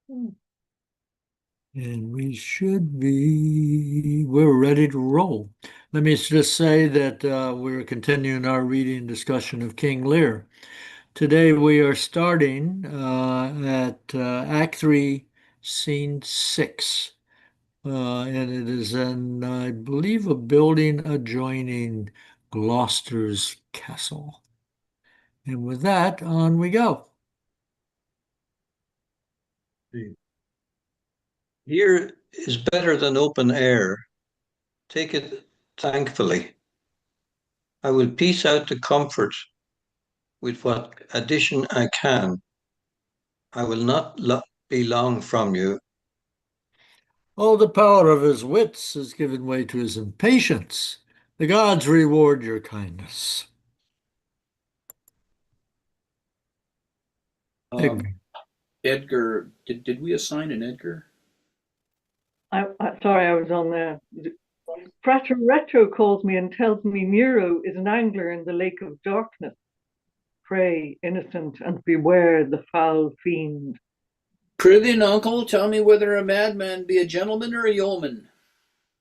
And we're ready to roll. Let me just say that we're continuing our reading discussion of King Lear. Today we are starting at Act 3, Scene 6. And it is in, I believe, a building adjoining Gloucester's castle. And with that, on we go. Here is better than open air. Take it thankfully. I will piece out the comfort with what addition I can. I will not be long from you. All the power of his wits has given way to his impatience. The gods reward your kindness. Um, Egg. Edgar, did we assign an Edgar? Sorry, I was on there. Frater Retro calls me and tells me Nero is an angler in the lake of darkness. Pray, innocent, and beware the foul fiend. Prithee, uncle, tell me whether a madman be a gentleman or a yeoman.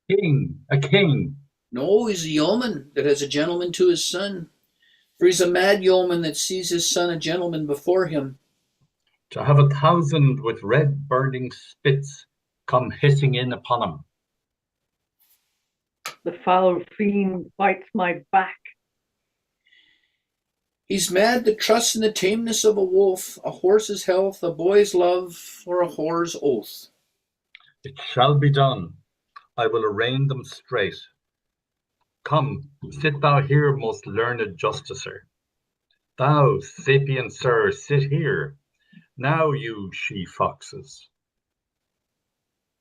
King, a king. No, he's a yeoman that has a gentleman to his son. For he's a mad yeoman that sees his son a gentleman before him. To have 1,000 with red burning spits come hissing in upon him. The foul fiend bites my back. He's mad that trusts in the tameness of a wolf, a horse's health, a boy's love, or a whore's oath. It shall be done. I will arraign them straight. Come, sit thou here, most learned justicer. Thou, sapient sir, sit here. Now, you she-foxes.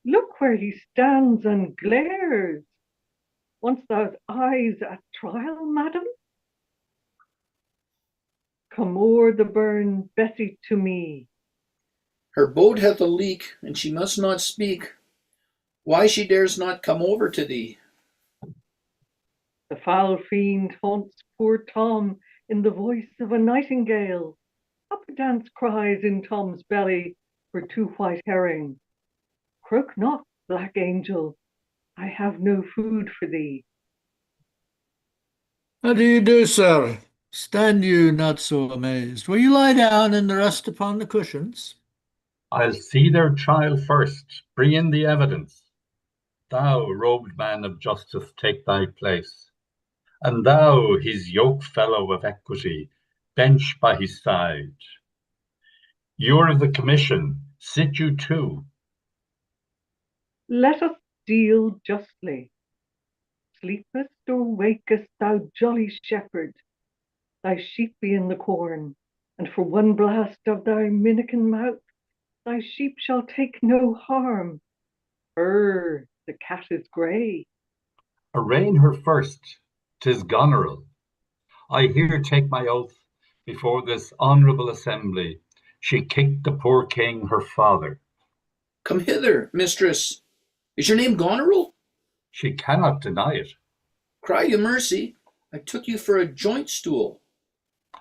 Look where he stands and glares. Once those eyes at trial, madam? Come o'er the burn, Bessie, to me. Her boat hath a leak, and she must not speak. Why she dares not come over to thee? The foul fiend haunts poor Tom in the voice of a nightingale. Up a dance cries in Tom's belly for 2 white herring. Croak not, black angel, I have no food for thee. How do you do, sir? Stand you not so amazed. Will you lie down and rest upon the cushions? I'll see their trial first. Bring in the evidence. Thou, robed man of justice, take thy place. And thou, his yoke fellow of equity, bench by his side. You're of the commission. Sit you too. Let us deal justly. Sleepest or wakest, thou jolly shepherd? Thy sheep be in the corn, and for one blast of thy minikin mouth, thy sheep shall take no harm. The cat is grey. Arraign her first. 'Tis Goneril. I here take my oath before this honourable assembly. She kicked the poor king, her father. Come hither, mistress. Is your name Goneril? She cannot deny it. Cry you mercy. I took you for a joint stool.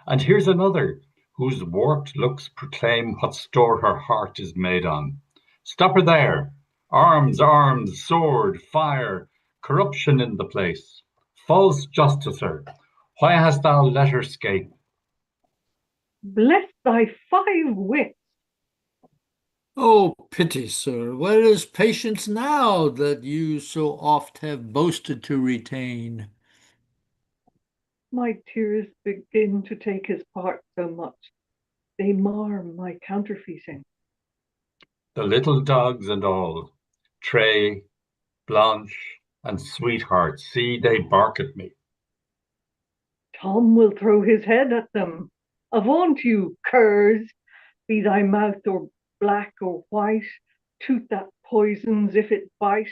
And here's another, whose warped looks proclaim what store her heart is made on. Stop her there. Arms, arms, sword, fire, corruption in the place. False justicer, why hast thou let her scape? Bless thy 5 wits. Oh, pity, sir, where is patience now that you so oft have boasted to retain? My tears begin to take his part so much. They mar my counterfeiting. The little dogs and all, Tray, Blanche, and Sweetheart, see they bark at me. Tom will throw his head at them. Avaunt you, curs! Be thy mouth or black or white, tooth that poisons if it bite.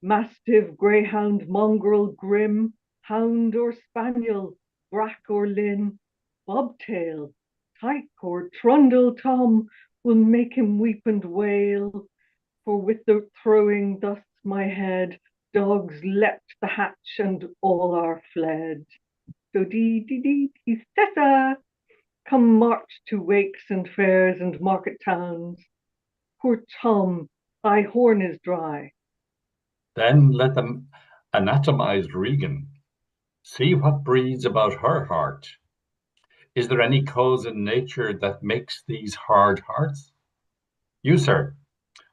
Mastiff, greyhound, mongrel, grim, hound or spaniel, brack or lin, bobtail, tyke or trundle, Tom will make him weep and wail. For with the throwing thus my head, dogs leapt the hatch and all are fled. So dee dee dee dee cessa. Come march to wakes and fairs and market towns. Poor Tom, thy horn is dry. Then let them anatomize Regan. See what breathes about her heart. Is there any cause in nature that makes these hard hearts? You, sir,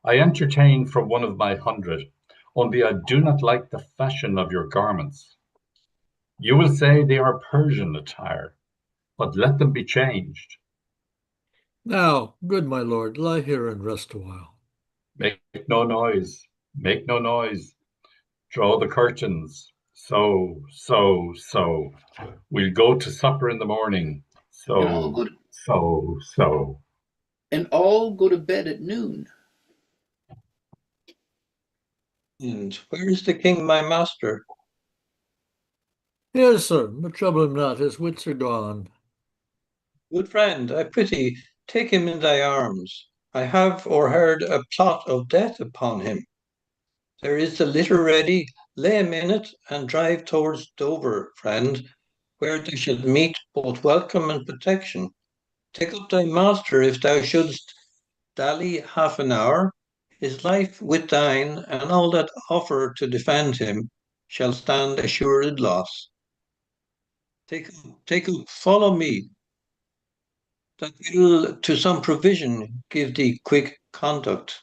I entertain from one of my 100, only I do not like the fashion of your garments. You will say they are Persian attire, but let them be changed. Now, good my lord, lie here and rest a while. Make no noise, make no noise. Draw the curtains. So, so, so. We'll go to supper in the morning. And I'll So, go to, so, so. and I'll go to bed at noon. And where is the king, my master? Yes, sir, but trouble him not, his wits are gone. Good friend, I prithee, take him in thy arms. I have o'erheard a plot of death upon him. There is the litter ready, lay him in it, and drive towards Dover, friend, where they shall meet both welcome and protection. Take up thy master if thou shouldst dally half an hour. His life with thine, and all that offer to defend him, shall stand assured loss. Take up, follow me, that will to some provision give thee quick conduct.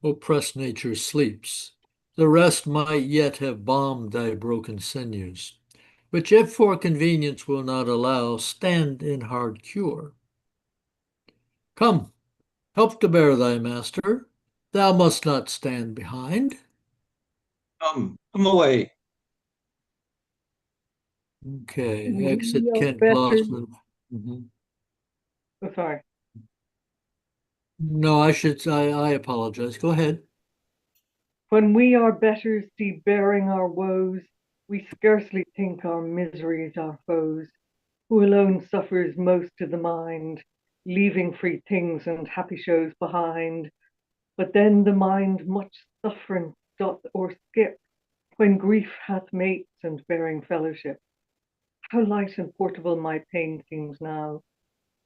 Oppressed nature sleeps. The rest might yet have balmed thy broken sinews, which if for convenience will not allow, stand in hard cure. Come, help to bear thy master. Thou must not stand behind. Come away. Okay, exit We are Kent better. Gloucester. Mhm. Oh, sorry. No, I apologize. Go ahead. When we our betters see bearing our woes, we scarcely think our miseries our foes, who alone suffers most to the mind, leaving free things and happy shows behind. But then the mind much suffering doth o'erskip, when grief hath mates and bearing fellowship. How light and portable my pain seems now,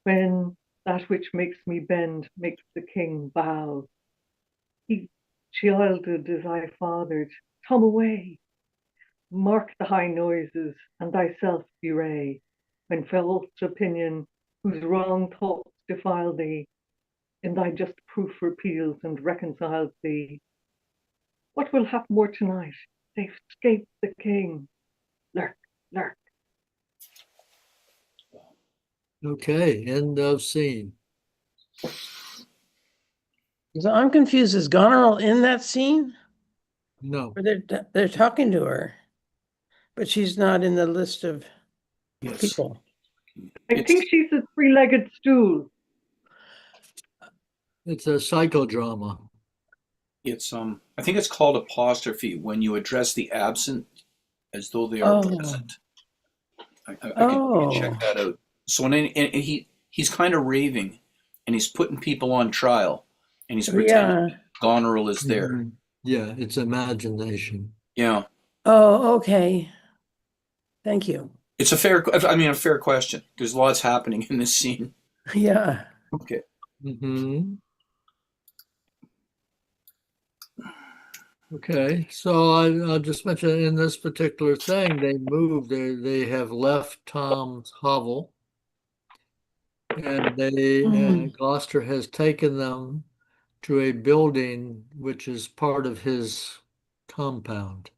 when that which makes me bend makes the king bow. He childed as I fathered, come away, mark the high noises, and thyself bewray, when false opinion, whose wrong thoughts defile thee, in thy just proof repeals and reconciles thee. What will hap more tonight? They've scaped the king. Lurk, lurk. Okay, end of scene. So I'm confused. Is Goneril in that scene? No, Or they're talking to her, but she's not in the list of Yes. people. I think she's a three-legged stool. it's a psychodrama. It's I think it's called apostrophe when you address the absent as though they are Oh. present. I can check that out. So and he's kind of raving, and he's putting people on trial, and he's pretending Yeah. Goneril is there. Mhm. Yeah, it's imagination. Yeah, Oh, okay. Thank you. it's a fair question. There's lots happening in this scene. Yeah. Okay. Hmm. Okay, so I'll just mention in this particular thing, they have left Tom's hovel, and Gloucester has taken them to a building which is part of his compound.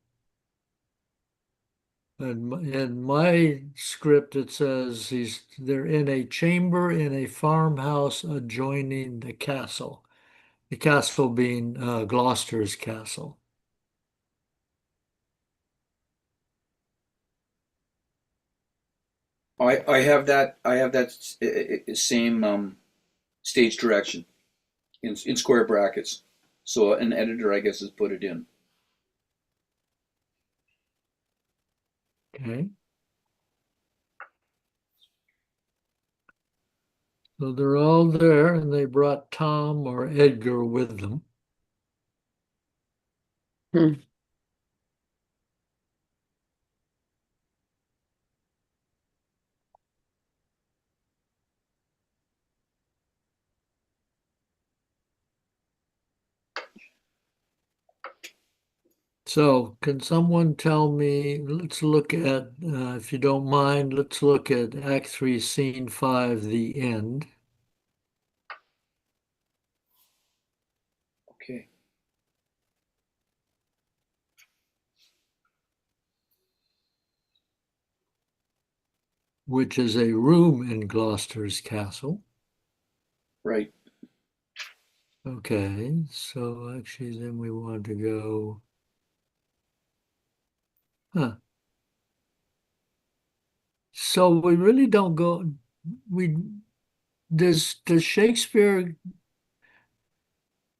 And in my script, it says they're in a chamber in a farmhouse adjoining the castle. The castle being Gloucester's castle. I have that same stage direction in square brackets. So an editor, I guess, has put it in. Okay. So they're all there, and they brought Tom or Edgar with them. Hmm. So can someone tell me, let's look at, if you don't mind, let's look at Act 3, Scene 5, the end. Okay. Which is a room in Gloucester's castle. Right. Okay, so actually then we want to go, So we really don't go, we, does Shakespeare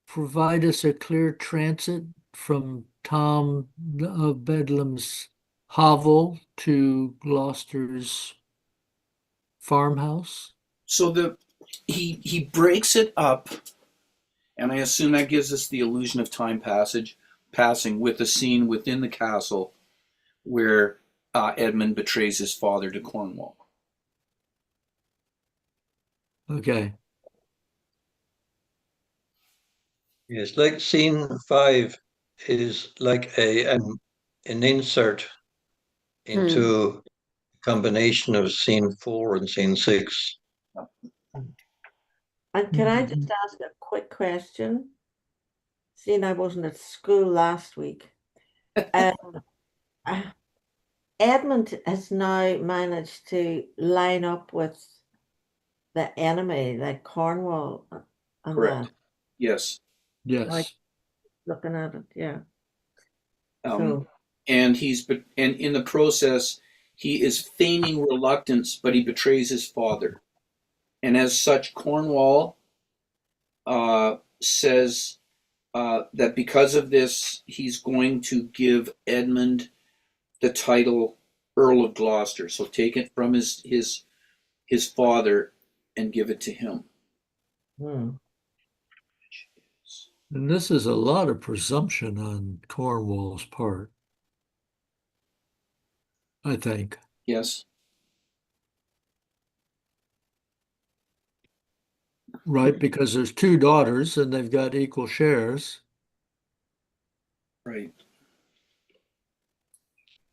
provide us a clear transit from Tom of Bedlam's hovel to Gloucester's farmhouse? So he breaks it up, and I assume that gives us the illusion of time passing with a scene within the castle where Edmund betrays his father to Cornwall. Okay. Yes, like scene 5 is like an insert into a combination of scene 4 and scene 6. And can I just ask a quick question? Seeing I wasn't at school last week. Um, uh, Edmund has now managed to line up with the enemy, like Cornwall and Correct. that. Yes. Yes. Like looking at it, yeah. And and in the process, he is feigning reluctance, but he betrays his father. And as such, Cornwall says that because of this, he's going to give Edmund the title Earl of Gloucester. So take it from his father and give it to him. Hmm. And this is a lot of presumption on Cornwall's part, I think. Yes. Right, because there's two daughters and they've got equal shares. Right.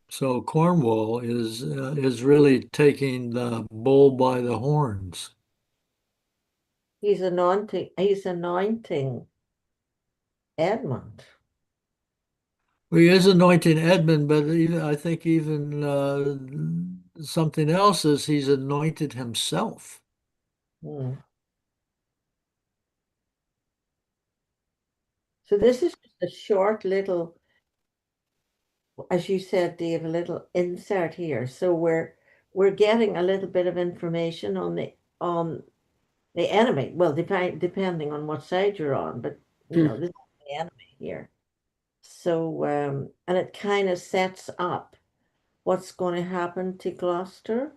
So Cornwall is really taking the bull by the horns. He's anointing Edmund. Well, he is anointing Edmund, but I think even something else is he's anointed himself. Hmm. So this is just a short little, as you said, Dave, a little insert here. So we're getting a little bit of information on the enemy. Well, depending on what side you're on, but this is the enemy here. So and it kind of sets up what's going to happen to Gloucester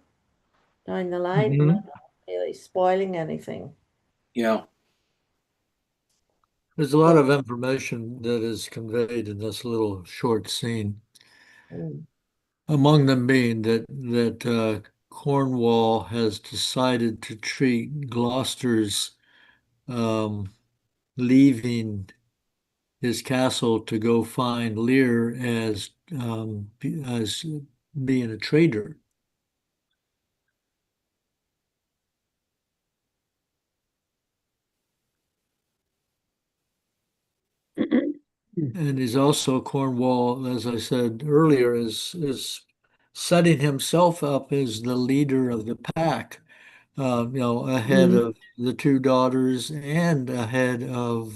down the line. Mhm. Not really spoiling anything. Yeah. There's a lot of information that is conveyed in this little short scene. Mm. Among them being that Cornwall has decided to treat Gloucester's um, leaving his castle to go find Lear as being a traitor. And he's also Cornwall, as I said earlier, is setting himself up as the leader of the pack. Ahead of the two daughters and ahead of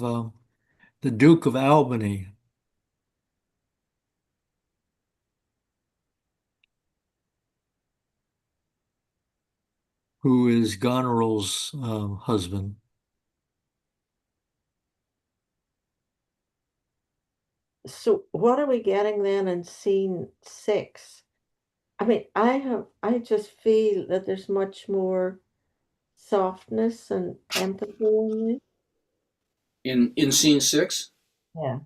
the Duke of Albany. Who is Goneril's husband. So what are we getting then in scene 6? I mean, I just feel that there's much more softness and empathy in In scene 6? it.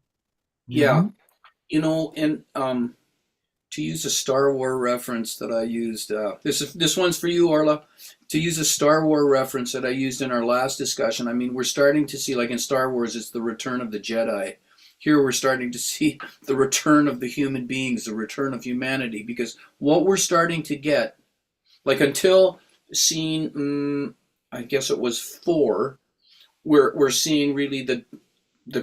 Yeah. Mhm. And to use a Star Wars reference that I used, this one's for you, Arla. To use a Star Wars reference that I used in our last discussion, I mean, we're starting to see, like in Star Wars, it's the Return of the Jedi. here we're starting to see the return of the human beings, the return of humanity, because what we're starting to get, like until scene, I guess it was 4, we're seeing really the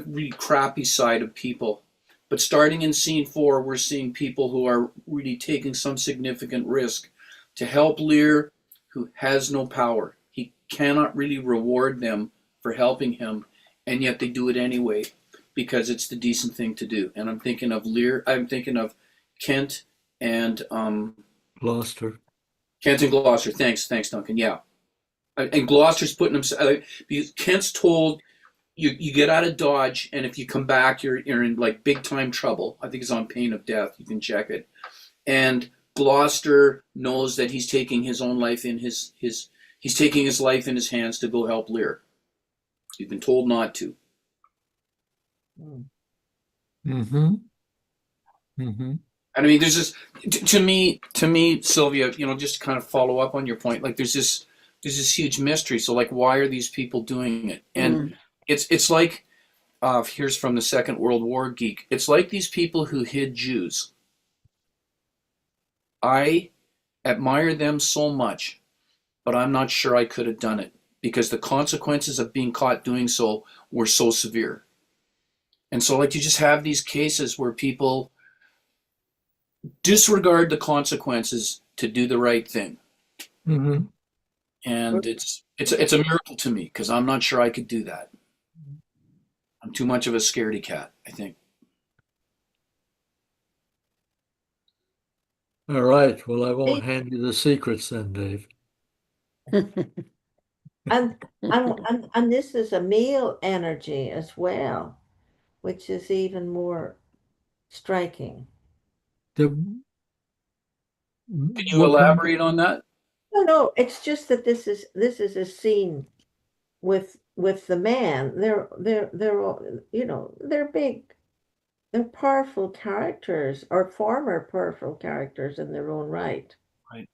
really crappy side of people. But starting in scene 4, we're seeing people who are really taking some significant risk to help Lear, who has no power. He cannot really reward them for helping him, and yet they do it anyway because it's the decent thing to do. And I'm thinking of Lear. I'm thinking of Kent and Gloucester. Kent and Gloucester. Thanks, Duncan. Yeah, and Gloucester's putting himself because Kent's told you get out of Dodge, and if you come back, you're in like big time trouble. I think it's on pain of death. You can check it. And Gloucester knows that he's taking his own life in he's taking his life in his hands to go help Lear. He's been told not to. Mm-hmm. Mm-hmm. And I mean, there's this to me, Sylvia. Just to kind of follow up on your point, like there's this huge mystery. So like, why are these people doing it? And it's like, here's from the Second World War geek. It's like these people who hid Jews. I admire them so much, but I'm not sure I could have done it because the consequences of being caught doing so were so severe. And so like you just have these cases where people disregard the consequences to do the right thing. Mm-hmm. And it's a miracle to me because I'm not sure I could do that. I'm too much of a scaredy cat, I think. All right. Well, I won't hand you the secrets then, Dave. And this is a male energy as well, which is even more striking. Can you elaborate on that? No, it's just that this is a scene with the man. They're all, they're big, they're powerful characters or former powerful characters in their own right. Right.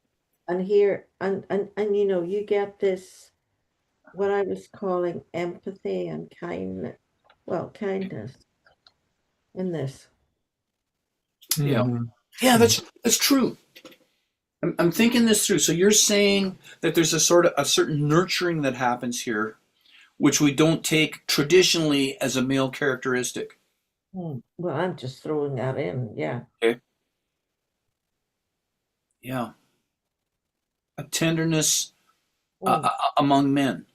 And here you get this, what I was calling empathy and kindness in this. Yeah. Mm-hmm. Yeah, that's true. I'm thinking this through. So you're saying that there's a certain nurturing that happens here, which we don't take traditionally as a male characteristic. Well, I'm just throwing that in. Yeah. Okay. Yeah. A tenderness among men.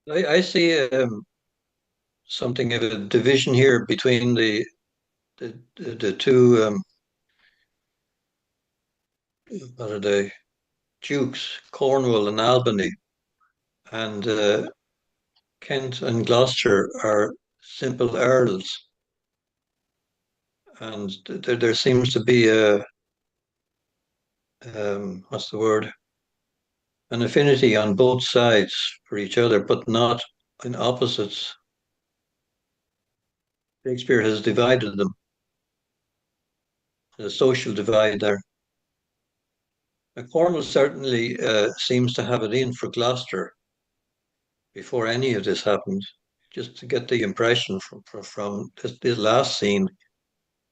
I see something of a division here between the two what are they, dukes, Cornwall and Albany, and Kent and Gloucester are simple earls, and there seems to be a what's the word, an affinity on both sides for each other, but not in opposites. Shakespeare has divided them, a social divide there. Cornwall certainly seems to have it in for Gloucester before any of this happened, just to get the impression from this last scene,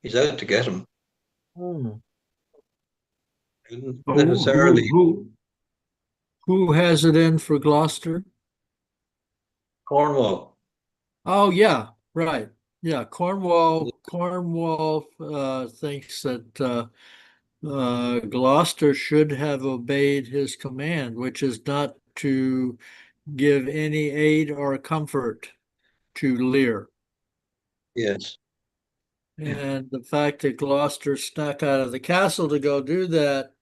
he's out to get him. Necessarily. Who has it in for Gloucester? Cornwall. Oh, yeah, right. Yeah, Cornwall thinks that Gloucester should have obeyed his command, which is not to give any aid or comfort to Lear. Yes. And the fact that Gloucester snuck out of the castle to go do that,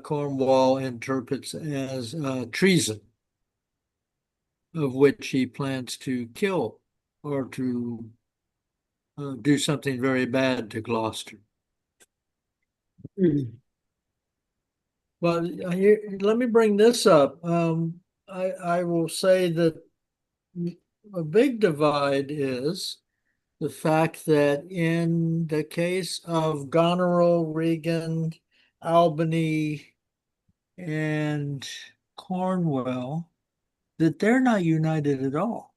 Cornwall interprets as treason, of which he plans to kill or to do something very bad to Gloucester. Well, let me bring this up. I will say that a big divide is the fact that in the case of Goneril, Regan, Albany, and Cornwell, that they're not united at all,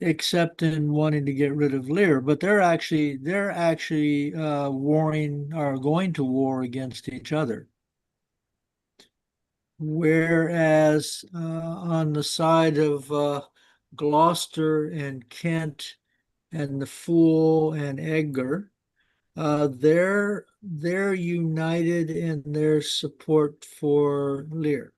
except in wanting to get rid of Lear. But they're actually warring or going to war against each other. Whereas on the side of Gloucester and Kent and the Fool and Edgar, they're united in their support for Lear.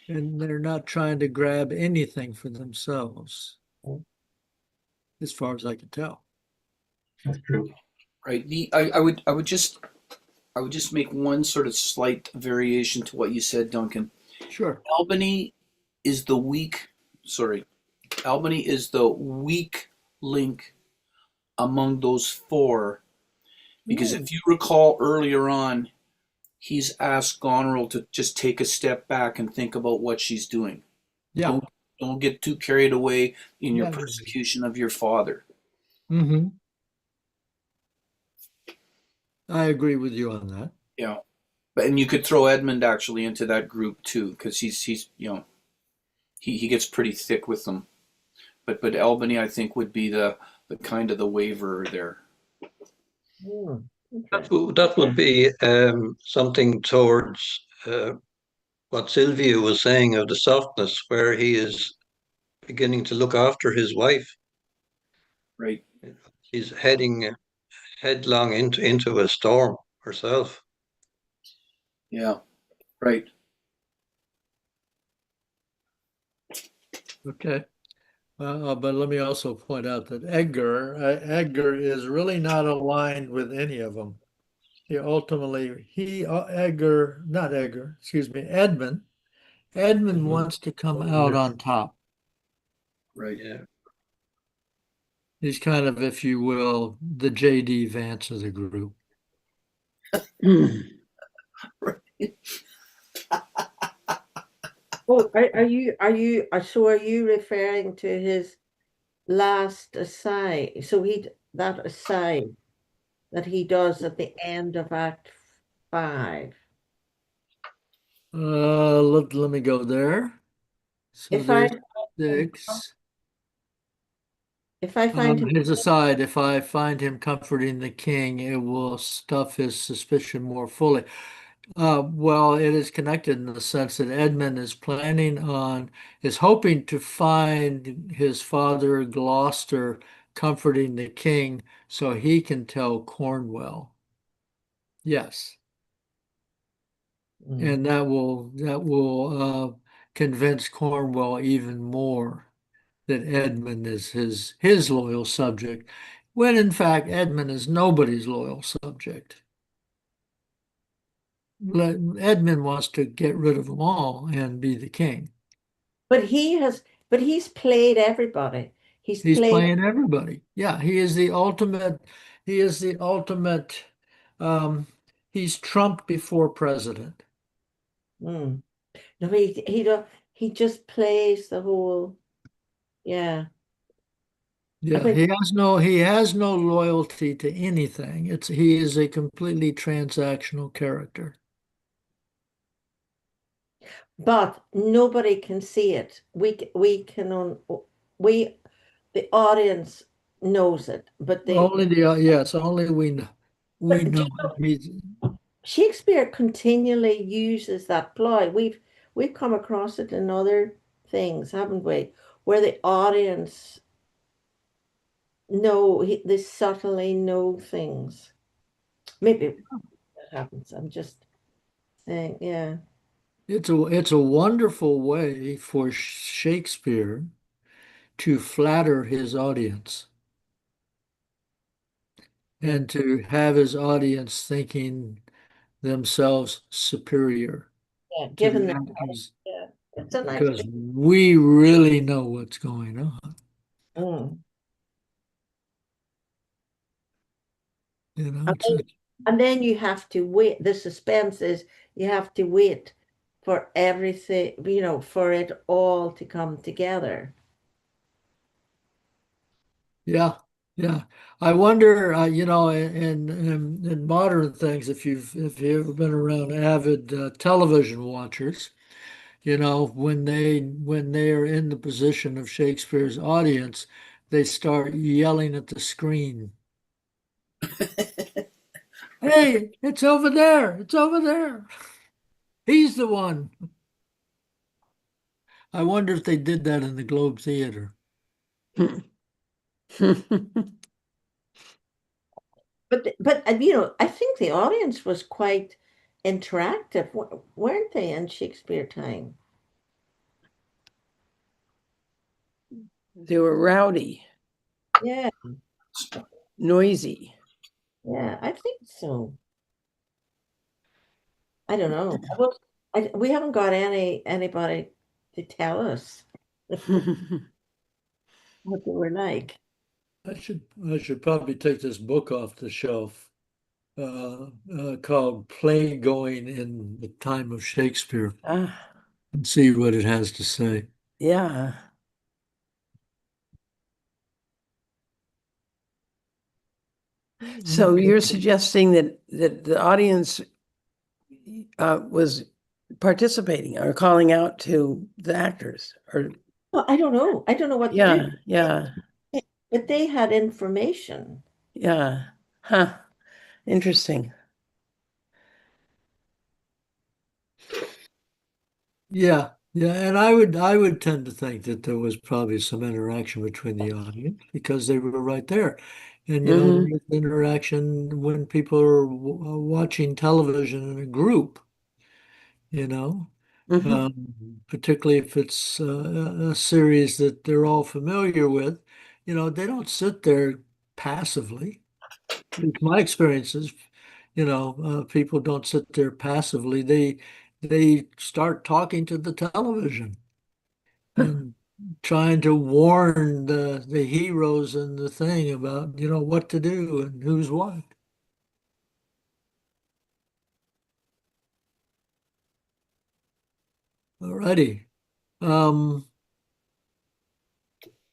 And they're not trying to grab anything for themselves, as far as I can tell. That's true. Right. I would just make one sort of slight variation to what you said, Duncan. Sure. Albany is the weak. Sorry, Albany is the weak link among those four, because if you recall earlier on, he's asked Goneril to just take a step back and think about what she's doing. Yeah. Don't get too carried away in your Yeah. persecution of your father. Mm-hmm. I agree with you on that. Yeah. And you could throw Edmund actually into that group too, because he's he gets pretty thick with them. But Albany, I think, would be the kind of the waverer there. That would be something towards what Sylvia was saying of the softness, where he is beginning to look after his wife. Right. She's heading headlong into a storm herself. Yeah. Right. Okay. But let me also point out that Edgar is really not aligned with any of them. Edmund. Edmund wants to come out on top. Right. Yeah. He's kind of, if you will, the J.D. Vance of the group. Oh, are you referring to his last aside? So that aside that he does at the end of Act 5. Let me go there. So If I there's 6. if I find him, His aside, if I find him comforting the king, it will stuff his suspicion more fully. Well, it is connected in the sense that Edmund is hoping to find his father Gloucester comforting the king so he can tell Cornwall. Yes. And that will convince Cornwall even more that Edmund is his loyal subject, when in fact Edmund is nobody's loyal subject. Edmund wants to get rid of them all and be the king. but he's played everybody. He's He's played. playing everybody. Yeah, he is the ultimate, um, he's Trump before president. No, he just plays the whole. Yeah. Yeah, But he has no loyalty to anything. He is a completely transactional character. but nobody can see it. We can we the audience knows it, but Only we but know it. Shakespeare continually uses that ploy. We've come across it in other things, haven't we? Where the audience they subtly know things. Maybe that happens. I'm just saying, yeah. It's a wonderful way for Shakespeare to flatter his audience Yeah, and to have his audience thinking themselves superior yeah. to Given the that, actors yeah, it's a nice because thing. we really know what's going on. Mm. You know, And then you have to wait. The suspense is you have to wait for everything, for it all to come together. yeah, Yeah, I wonder, in modern things, if you've ever been around avid television watchers, when they are in the position of Shakespeare's audience, they start yelling at the screen. Hey, it's over there! It's over there! He's the one. I wonder if they did that in the Globe Theater. But I think the audience was quite interactive, weren't they, in Shakespeare time? They were rowdy, Yeah, noisy. yeah, I think so. I don't know. We haven't got anybody to tell us what they were like. I should probably take this book off the shelf, called Play Going in the Time of Shakespeare, Ah, and see what it has to say. yeah. So you're suggesting that the audience was participating or calling out to the actors, or Well, I don't know. I don't know what to do. yeah, yeah, But they had information. yeah. Huh. Interesting. Yeah, yeah, and I would tend to think that there was probably some interaction between the audience because they were right there. And Hmm. there's interaction when people are watching television in a group, you know, Hmm. particularly if it's a series that they're all familiar with. They don't sit there passively. At least my experiences, people don't sit there passively. They start talking to the television and trying to warn the heroes in the thing about, what to do and who's what. Alrighty. Um,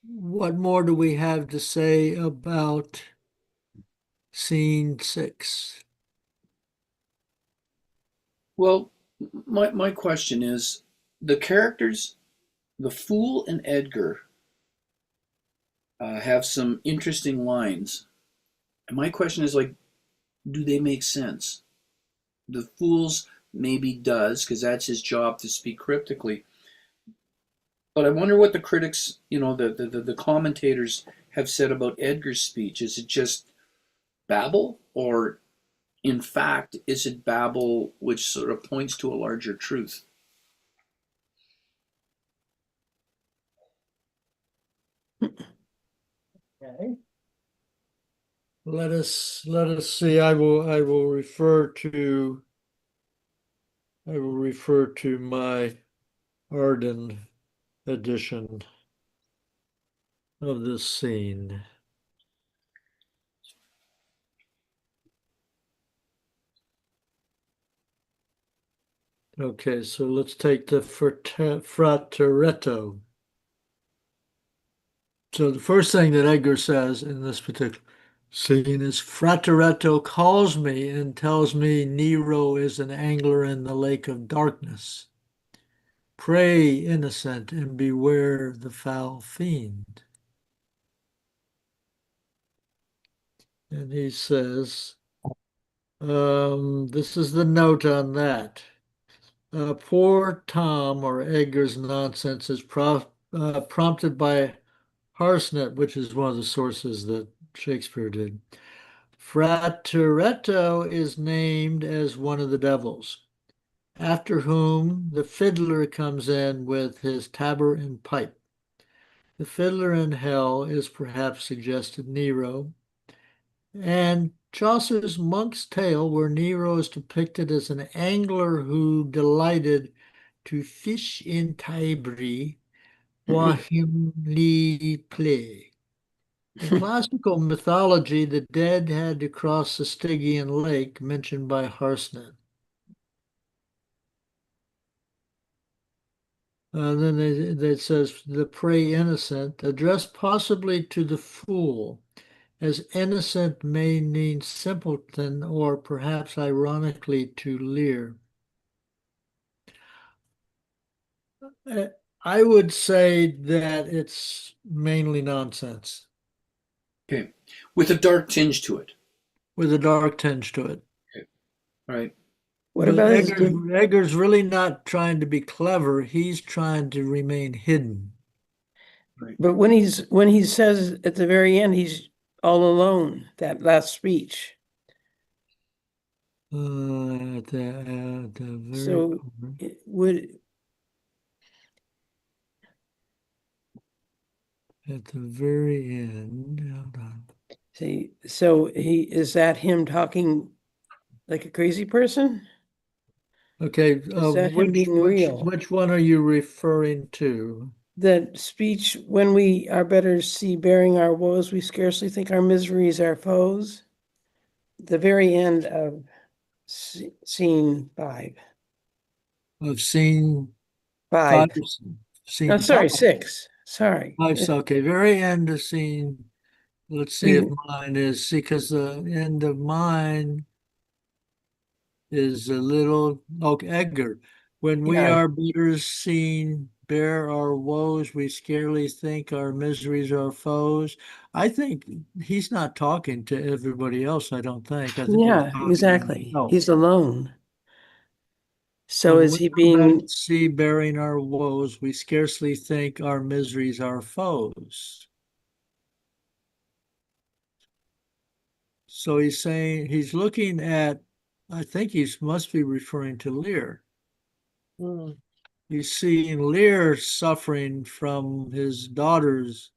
what more do we have to say about scene 6? Well, my question is, the characters, the Fool and Edgar, have some interesting lines. And my question is, like, do they make sense? The Fool's maybe does, because that's his job to speak cryptically. But I wonder what the critics, the commentators have said about Edgar's speech. Is it just babble, or in fact, is it babble which sort of points to a larger truth? Okay. Let us see. I will refer to my Arden edition of this scene. Okay, so let's take the fraternetto. So the first thing that Edgar says in this particular scene is Fraternetto calls me and tells me Nero is an angler in the lake of darkness. Pray, innocent, and beware the foul fiend. And he says, this is the note on that. Poor Tom or Edgar's nonsense is prompted by Harsnet, which is one of the sources that Shakespeare did. Frateretto is named as one of the devils, after whom the fiddler comes in with his tabor and pipe. The fiddler in hell is perhaps suggested Nero, and Chaucer's Monk's Tale, where Nero is depicted as an angler who delighted to fish in Tibre, while him play. In classical mythology, the dead had to cross the Stygian lake mentioned by Harsnet. Then it says the prey innocent, addressed possibly to the fool, as innocent may mean simpleton, or perhaps ironically to Lear. I would say that it's mainly nonsense Okay. With a dark tinge to it. with a dark tinge to it. Okay. All right. What But about his, Edgar's really not trying to be clever. He's trying to remain hidden. Right. but when he says at the very end, he's all alone, that last speech. At the very So corner. it would, At the very end. Hold on. see, so is that him talking like a crazy person? Okay, Is that him being real? which one are you referring to? That speech, when we are better see bearing our woes, we scarcely think our miseries our foes. The very end of scene 5. Of scene 5. five, scene Oh, sorry, five. 6. Sorry. Five, okay, very end of scene. Let's see if We- mine is, see, because the end of mine is a little, oh, Edgar. When we Yeah, are better seen, bear our woes, we scarcely think our miseries are foes. I think he's not talking to everybody else, I don't think. I think he's yeah, talking to exactly. himself. He's alone. So When is we he are better being, see bearing our woes, we scarcely think our miseries are foes. So he's saying he's looking at, I think he must be referring to Lear. Mm. He's seeing Lear suffering from his daughters,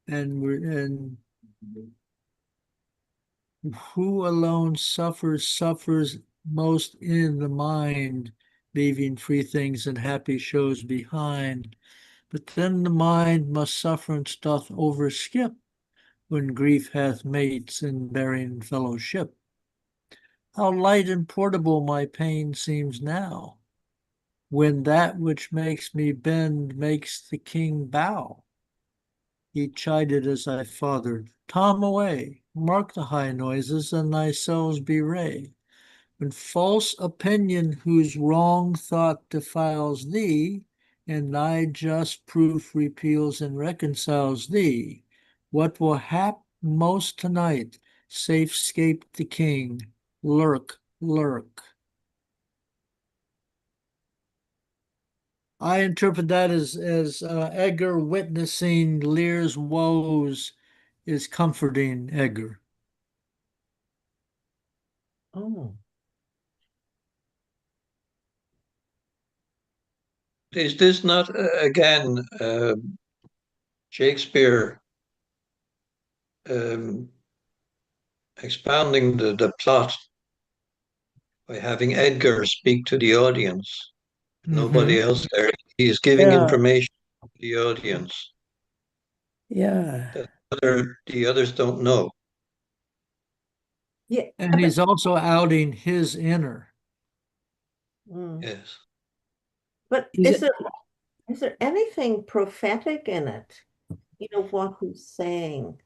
and who alone suffers most in the mind, leaving free things and happy shows behind. But then the mind must sufferance doth overskip when grief hath mates in bearing fellowship. How light and portable my pain seems now, when that which makes me bend makes the king bow. He chided as I fathered, Tom away, mark the high noises, and thyself bewray. When false opinion whose wrong thought defiles thee, and thy just proof repeals and reconciles thee, what will hap most tonight? Safe scape the king, lurk, lurk. I interpret that as Edgar witnessing Lear's woes is comforting Edgar. Oh. Is this not again Shakespeare um, expounding the plot by having Edgar speak to the audience? Mm-hmm. Nobody else there. He is giving yeah, information to the audience yeah. that the others don't know. Yeah, And he's also outing his inner. mm. Yes. But He's, is there anything prophetic in it? You know what he's saying.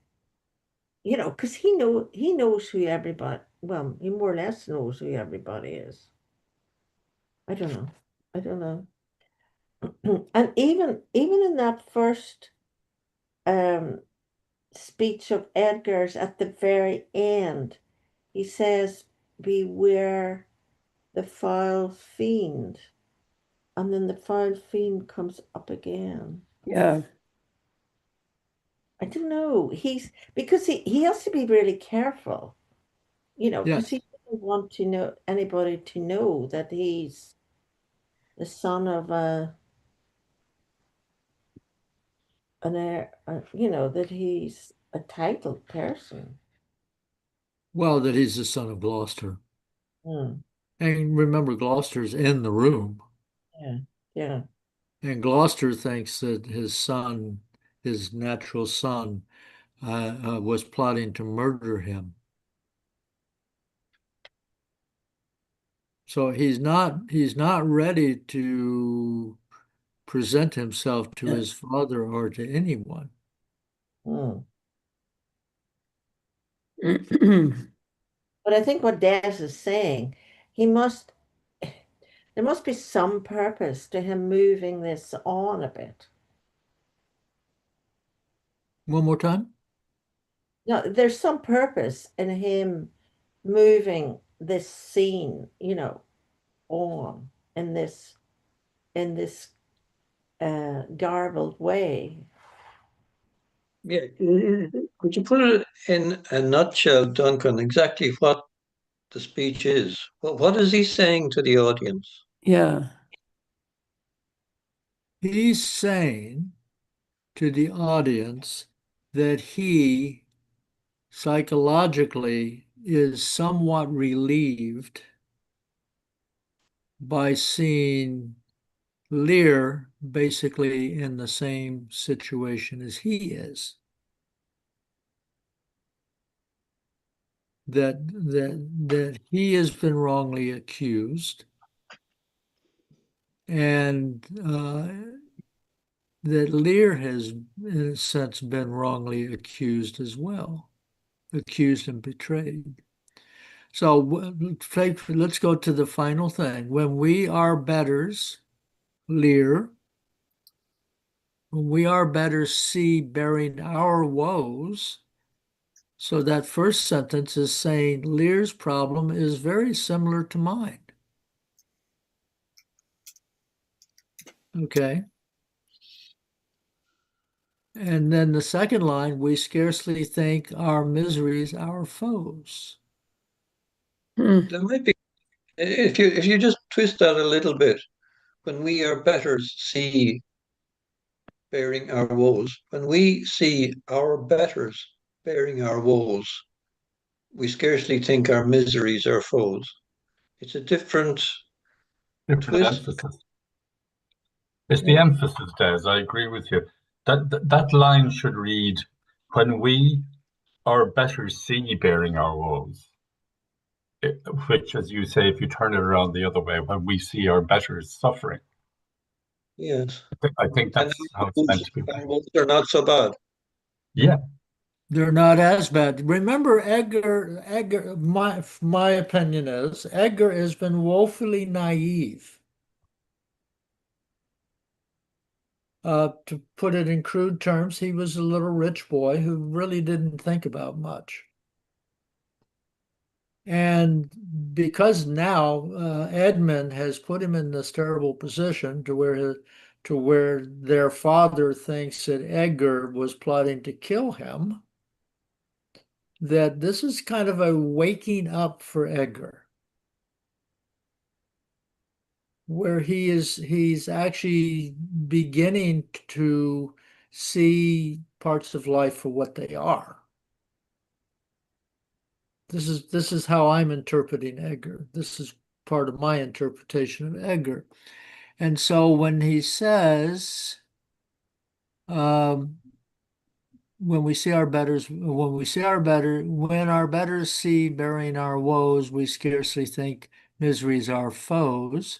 You know, because he knows who everybody. Well, he more or less knows who everybody is. I don't know. I don't know. And even in that first um speech of Edgar's at the very end, he says, "Beware the foul fiend," and then the foul fiend comes up again. yeah, I don't know. He's because he has to be really careful, you know, because he Yes. doesn't want to know anybody to know that he's the son of an heir, you know, that he's a titled person. Well, that he's the son of Gloucester. Hmm. And remember, Gloucester's in the room. Yeah, yeah. And Gloucester thinks that his son, his natural son, was plotting to murder him. So he's not ready to present himself to yeah. his father or to anyone. Hmm. But I think what Des is saying, he must, there must be some purpose to him moving this on a bit. One more time. No, there's some purpose in him moving this scene, on in this garbled way. Yeah. Could you put it in a nutshell, Duncan, exactly what the speech is? What is he saying to the audience? Yeah. He's saying to the audience that he psychologically is somewhat relieved by seeing Lear basically in the same situation as he is. That he has been wrongly accused, and that Lear has, in a sense, been wrongly accused as well, accused and betrayed. So let's go to the final thing. When we are betters, Lear, when we are betters see bearing our woes. So that first sentence is saying Lear's problem is very similar to mine. Okay. And then the second line, we scarcely think our miseries our foes. There might be, if you just twist that a little bit, when we are betters see bearing our woes, when we see our betters bearing our woes, we scarcely think our miseries our foes. It's a different Different twist. emphasis. It's the Yeah. emphasis, Des. I agree with you. That line should read, when we our betters see bearing our woes. Which, as you say, if you turn it around the other way, when we see our betters suffering. Yes. I think And that's how it's meant to be read. woes are not so bad. Yeah. They're not as bad. Remember, Edgar, my opinion is Edgar has been woefully naive. To put it in crude terms, he was a little rich boy who really didn't think about much. And because now Edmund has put him in this terrible position to where their father thinks that Edgar was plotting to kill him, that this is kind of a waking up for Edgar, where he's actually beginning to see parts of life for what they are. This is how I'm interpreting Edgar. This is part of my interpretation of Edgar. And so when he says, um, when our betters see bearing our woes, we scarcely think miseries our foes.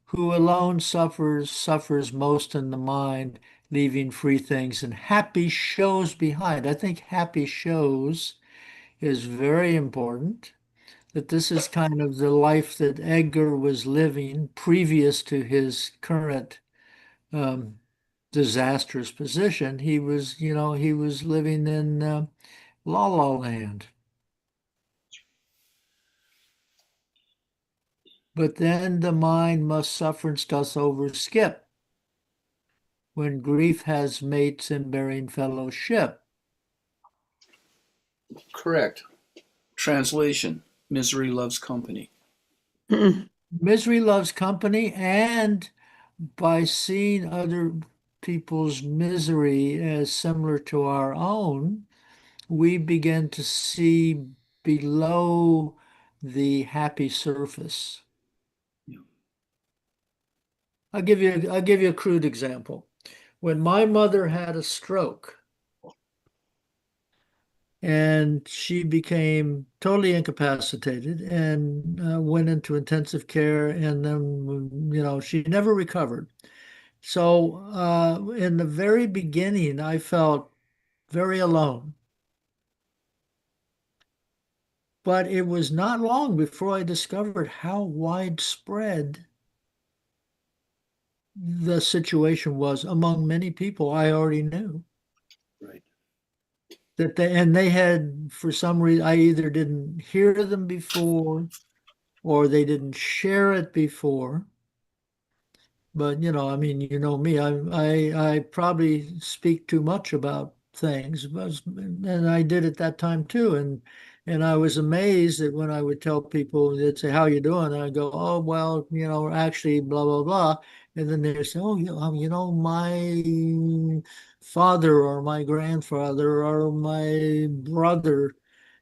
Who alone suffers most in the mind, leaving free things and happy shows behind. I think happy shows is very important. That this is kind of the life that Edgar was living previous to his current um, disastrous position. He was living in La La Land. But then the mind must sufferance doth overskip when grief has mates in bearing fellowship. Correct. Translation: Misery loves company. Misery loves company, and by seeing other people's misery as similar to our own, we begin to see below the happy surface. Yeah. I'll give you a crude example. When my mother had a stroke and she became totally incapacitated and went into intensive care, and then she never recovered. So in the very beginning, I felt very alone. But it was not long before I discovered how widespread the situation was among many people I already knew. Right. That they had, for some reason, I either didn't hear them before or they didn't share it before. But I mean, you know me, I probably speak too much about things, and I did at that time too. And I was amazed that when I would tell people, they'd say, "How you doing?" And I go, "Oh, well, actually, blah blah blah." And then they say, "Oh, my father or my grandfather or my brother,"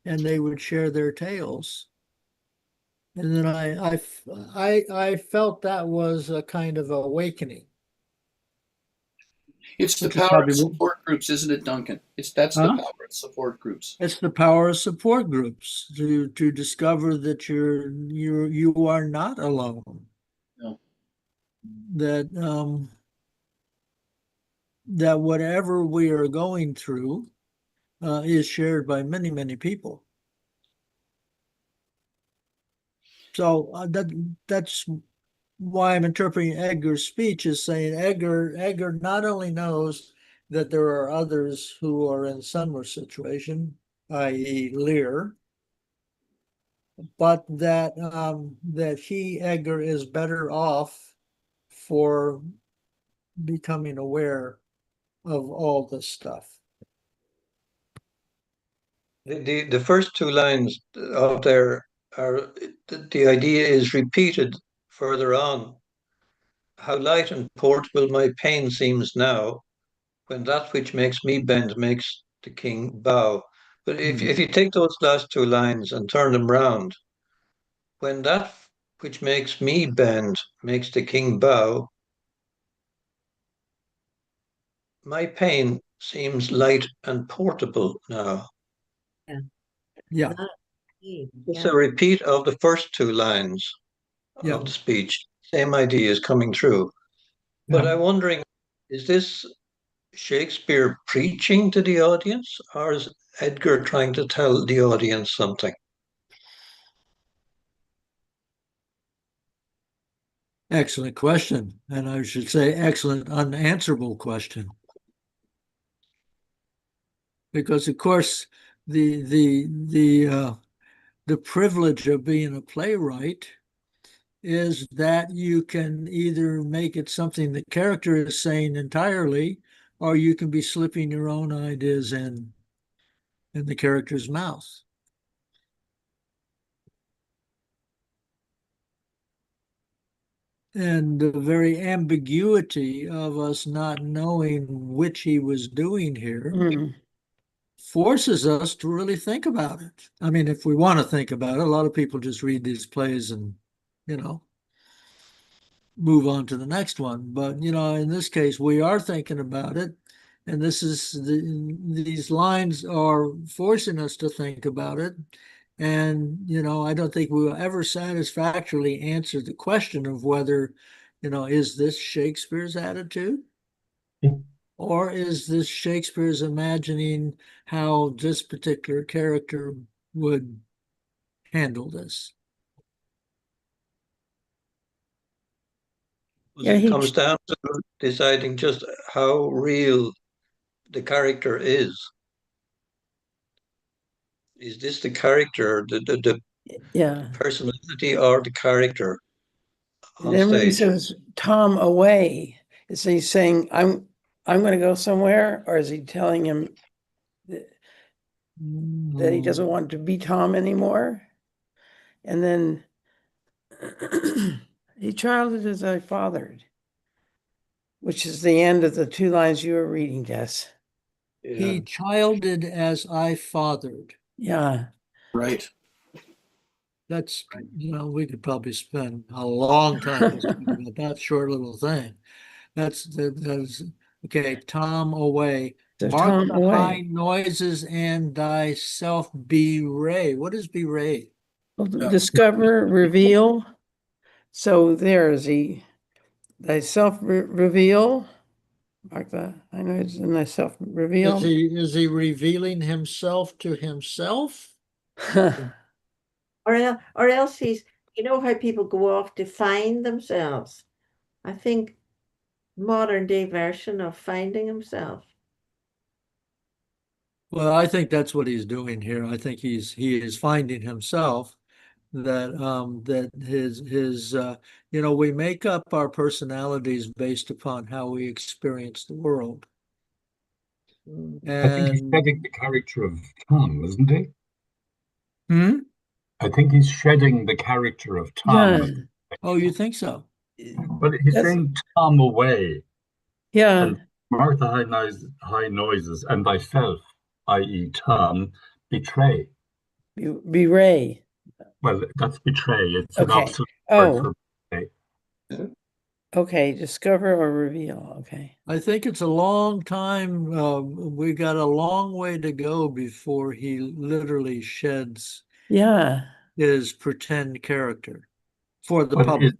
and they would share their tales. And then I felt that was a kind of awakening, It's the which is power of probably, support groups, isn't it, Duncan? That's the huh? power of support groups. It's the power of support groups to discover that you are not alone. No. That whatever we are going through is shared by many, many people. So that's why I'm interpreting Edgar's speech as saying Edgar not only knows that there are others who are in similar situation, i.e. Lear, but that he, Edgar, is better off for becoming aware of all this stuff. The first two lines out there are the idea is repeated further on. How light and portable my pain seems now, when that which makes me bend makes the king bow. But if you take those last two lines and turn them round, when that which makes me bend makes the king bow, my pain seems light and portable now. Yeah, It's Yeah. a repeat of the first two lines yeah. of the speech. Same idea is coming through. But Yeah. I'm wondering, is this Shakespeare preaching to the audience, or is Edgar trying to tell the audience something? Excellent question. And I should say excellent unanswerable question. Because of course the privilege of being a playwright is that you can either make it something the character is saying entirely, or you can be slipping your own ideas in the character's mouth. And the very ambiguity of us not knowing which he was doing here Mm. forces us to really think about it. I mean, if we want to think about it, a lot of people just read these plays and, you know, move on to the next one. But, in this case, we are thinking about it. And these lines are forcing us to think about it. And, I don't think we will ever satisfactorily answer the question of whether, is this Shakespeare's attitude? Or is this Shakespeare's imagining how this particular character would handle this? Yeah, It comes down to deciding just how real the character is. Is this the character, the yeah. personality, or the character And on then when he stage? says Tom away, is he saying I'm going to go somewhere, or is he telling him that he doesn't want to be Tom anymore? And then he childed as I fathered, which is the end of the two lines you were reading, Jess. He childed as I fathered. Yeah. Right. That's, we could probably spend a long time just talking about that short little thing. That's okay. Tom away. So Mark Tom the high away. noises and thyself bewray. What is bewray? Well, Yeah. discover, reveal. So there is he. Thyself reveal. Mark the high noises and thyself reveal. Is he revealing himself to himself? or else he's, you know how people go off to find themselves. I think modern day version of finding himself. Well, I think that's what he's doing here. I think he is finding himself that his we make up our personalities based upon how we experience the world. I think he's And shedding the character of Tom, isn't he? hmm? I think he's shedding the character of Yeah. Tom. Oh, you think so? But he's That's, saying Tom away, yeah. and Martha high noises, and thyself, i.e., Tom, betray. Be Ray. Well, that's betray. It's an Okay. obsolete word Oh, for betray. okay. Discover or reveal. Okay. I think it's a long time. We got a long way to go before he literally sheds Yeah. his pretend character for the But public.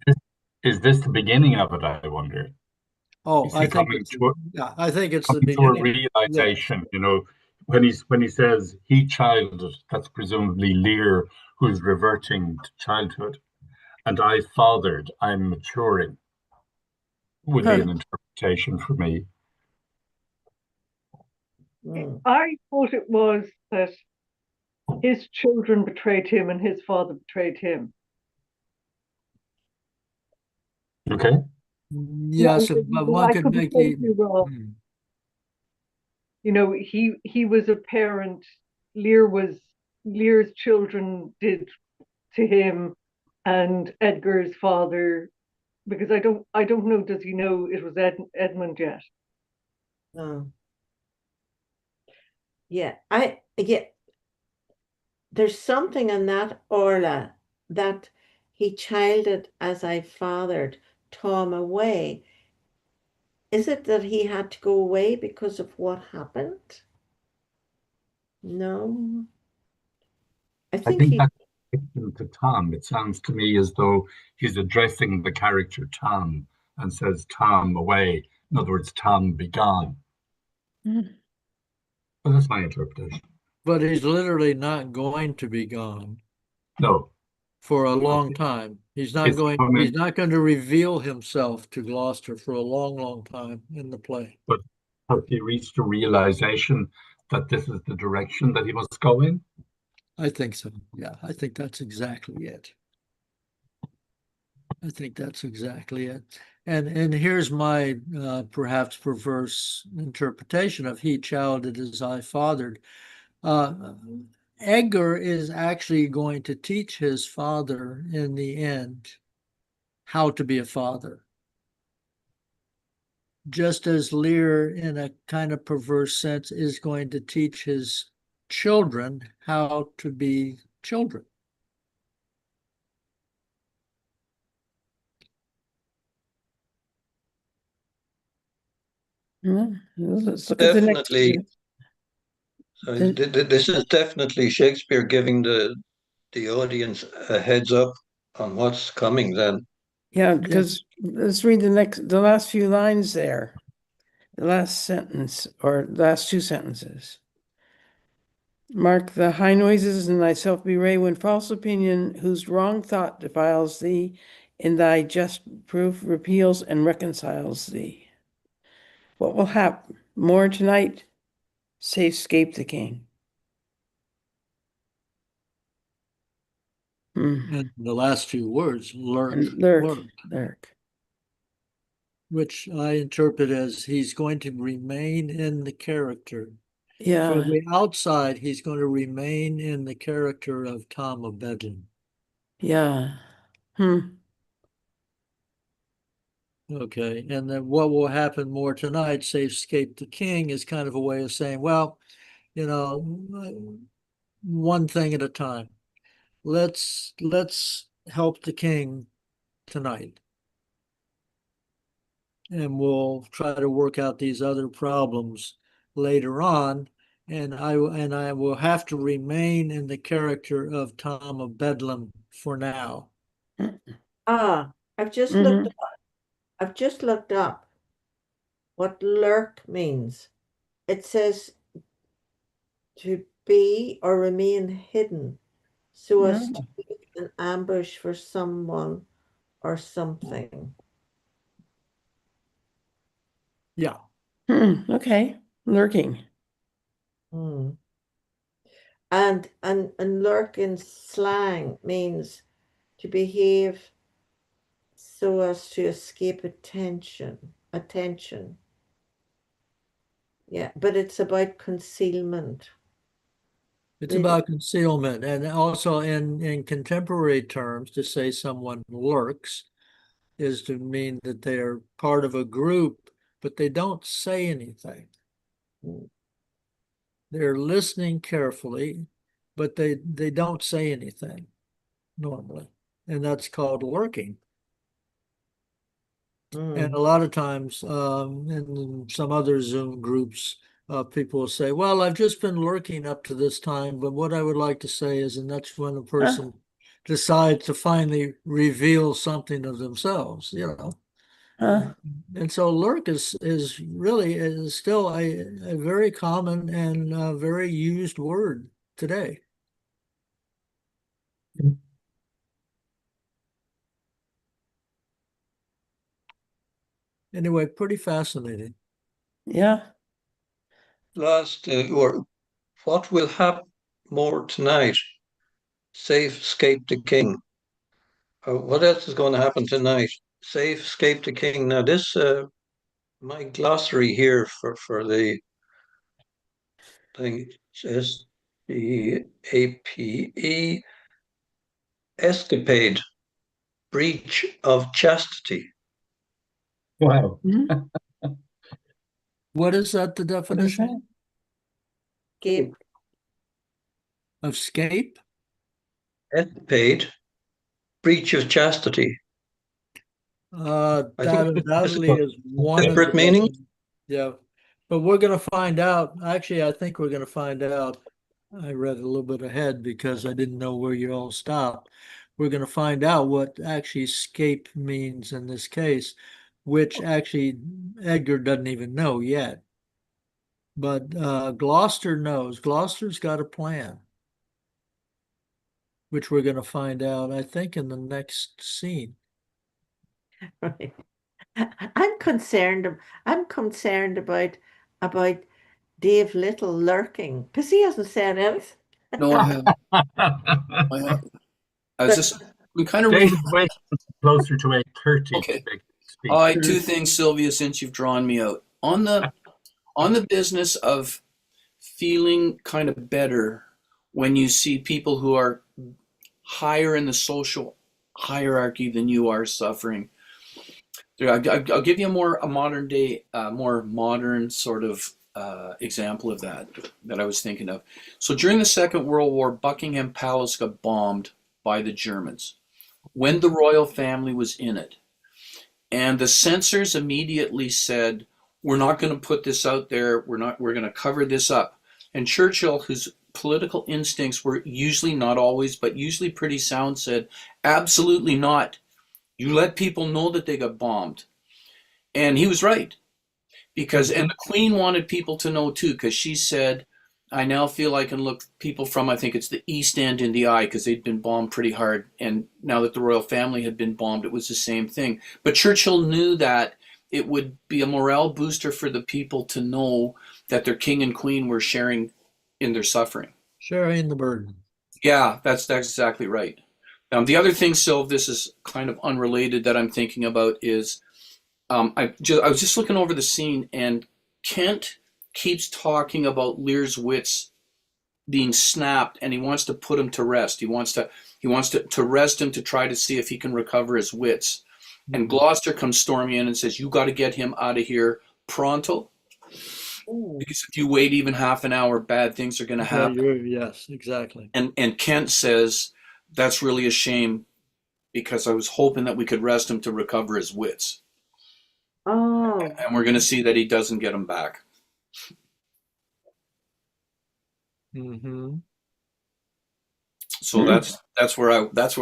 is this the beginning of it, I wonder? Oh, Is he yeah, I think it's the coming to a beginning. Yeah. realization, when he says he childed, that's presumably Lear who's reverting to childhood, and I fathered, I'm maturing, would be Huh. an interpretation for me. Mm. I thought it was that his children betrayed him and his father betrayed him. Okay. Yes, but But one I could could be make totally wrong. hmm. You know, he was a parent. Lear's children did to him, and Edgar's father, because I don't know. Does he know it was Edmund yet? No. Yeah, there's something in that Orla that he childed as I fathered Tom away. Is it that he had to go away because of what happened? No. I I think think he, that's fiction to Tom. It sounds to me as though he's addressing the character Tom and says, Tom, away. In other words, Tom, be gone. Mm. Well, that's my interpretation. But he's literally not going to be gone No, for a no. long time. It's He's coming, not going to reveal himself to Gloucester for a long, long time in the play. but has he reached a realization that this is the direction that he must go in? I think so. Yeah, I think that's exactly it. I think that's exactly it. And here's my perhaps perverse interpretation of he childed as I fathered. Uh, Edgar is actually going to teach his father in the end how to be a father, just as Lear, in a kind of perverse sense, is going to teach his children how to be children. Let's look at the next. Definitely, this is definitely Shakespeare giving the audience a heads up on what's coming then. Yeah, Yeah. because let's read the last few lines there. The last sentence or last two sentences. Mark the high noises in thyself bewray when false opinion, whose wrong thought defiles thee, in thy just proof repeals and reconciles thee. What will happen more tonight? Safe scape the king. And the last few words, lurk, And lurk, lurk, lurk. which I interpret as he's going to remain in the character. For Yeah, the outside, he's going to remain in the character of Tom of Bedlam. yeah. Okay, and then what will happen more tonight, safe escape the king, is kind of a way of saying, well, you know, one thing at a time. Let's help the king tonight, and we'll try to work out these other problems later on. And I will have to remain in the character of Tom of Bedlam for now. ah, Mm-hmm. I've just looked up what lurk means. It says to be or remain hidden so as to an ambush for someone or something. Yeah. Okay, lurking. Hmm. And lurk in slang means to behave so as to escape attention. Attention. Yeah, but it's about concealment. It's Really. about concealment. And also in contemporary terms, to say someone lurks is to mean that they are part of a group, but they don't say anything. They're listening carefully, but they don't say anything normally. And that's called lurking. And a lot of times, in some other Zoom groups, people will say, well, I've just been lurking up to this time, but what I would like to say is, and that's when a person decides to finally reveal something of themselves, you know. Huh? And so lurk is really is still a very common and very used word today. Anyway, pretty fascinating. Yeah. Or what will happen more tonight? Safe, escape the king. What else is going to happen tonight? Safe, escape the king. Now, this my glossary here for the thing says the APE escapade, breach of chastity. Wow. What is that, the What is that? definition Escape. of scape? Escapade, breach of chastity. I That think undoubtedly is one of the separate meaning. Yeah, but we're going to find out. Actually, I think we're going to find out. I read a little bit ahead because I didn't know where you all stopped. We're going to find out what actually scape means in this case, which actually Edgar doesn't even know yet. But Gloucester knows. Gloucester's got a plan, which we're going to find out, I think, in the next scene. Right. I'm concerned. I'm concerned about Dave Little lurking because he hasn't said anything. No, I have. I have. I was But just. We kind of read. David wait closer to 8:30 to Okay. make the All speech. right. Two things, Sylvia. Since you've drawn me out on the business of feeling kind of better when you see people who are higher in the social hierarchy than you are suffering. I'll give you a modern day, more modern sort of example of that I was thinking of. So during the Second World War, Buckingham Palace got bombed by the Germans when the royal family was in it. And the censors immediately said, we're not going to put this out there. We're going to cover this up. And Churchill, whose political instincts were usually, not always, but usually pretty sound, said, absolutely not. You let people know that they got bombed. And he was right. And the Queen wanted people to know too, because she said, I now feel I can look people from, I think it's the East End, in the eye, because they'd been bombed pretty hard. And now that the royal family had been bombed, it was the same thing. But Churchill knew that it would be a morale booster for the people to know that their king and queen were sharing in their suffering. Sharing the burden. Yeah, that's exactly right. The other thing, Sylv, this is kind of unrelated that I'm thinking about is I was just looking over the scene, and Kent keeps talking about Lear's wits being snapped, and he wants to put him to rest. He wants to rest him to try to see if he can recover his wits. And Gloucester comes storming in and says, "You got to get him out of here pronto, because if you wait even half an hour, bad things are going to happen." Yes, exactly. And Kent says, "That's really a shame, because I was hoping that we could rest him to recover his wits." oh, And we're going to see that he doesn't get them back. Mm-hmm. So that's where that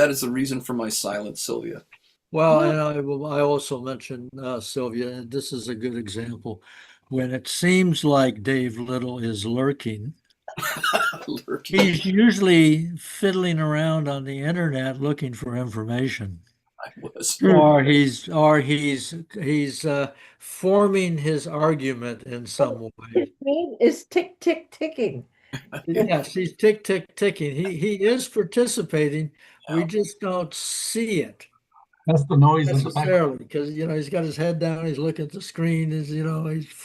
is the reason for my silence, Sylvia. Well, and I also mentioned, Sylvia, and this is a good example. When it seems like Dave Little is lurking, Lurking. He's usually fiddling around on the internet looking for information, I was. or he's forming his argument in some His way. brain is tick, tick, ticking. Yes, he's ticking. He is participating. We just don't see it That's the noise in the background. necessarily because he's got his head down, he's looking at the screen,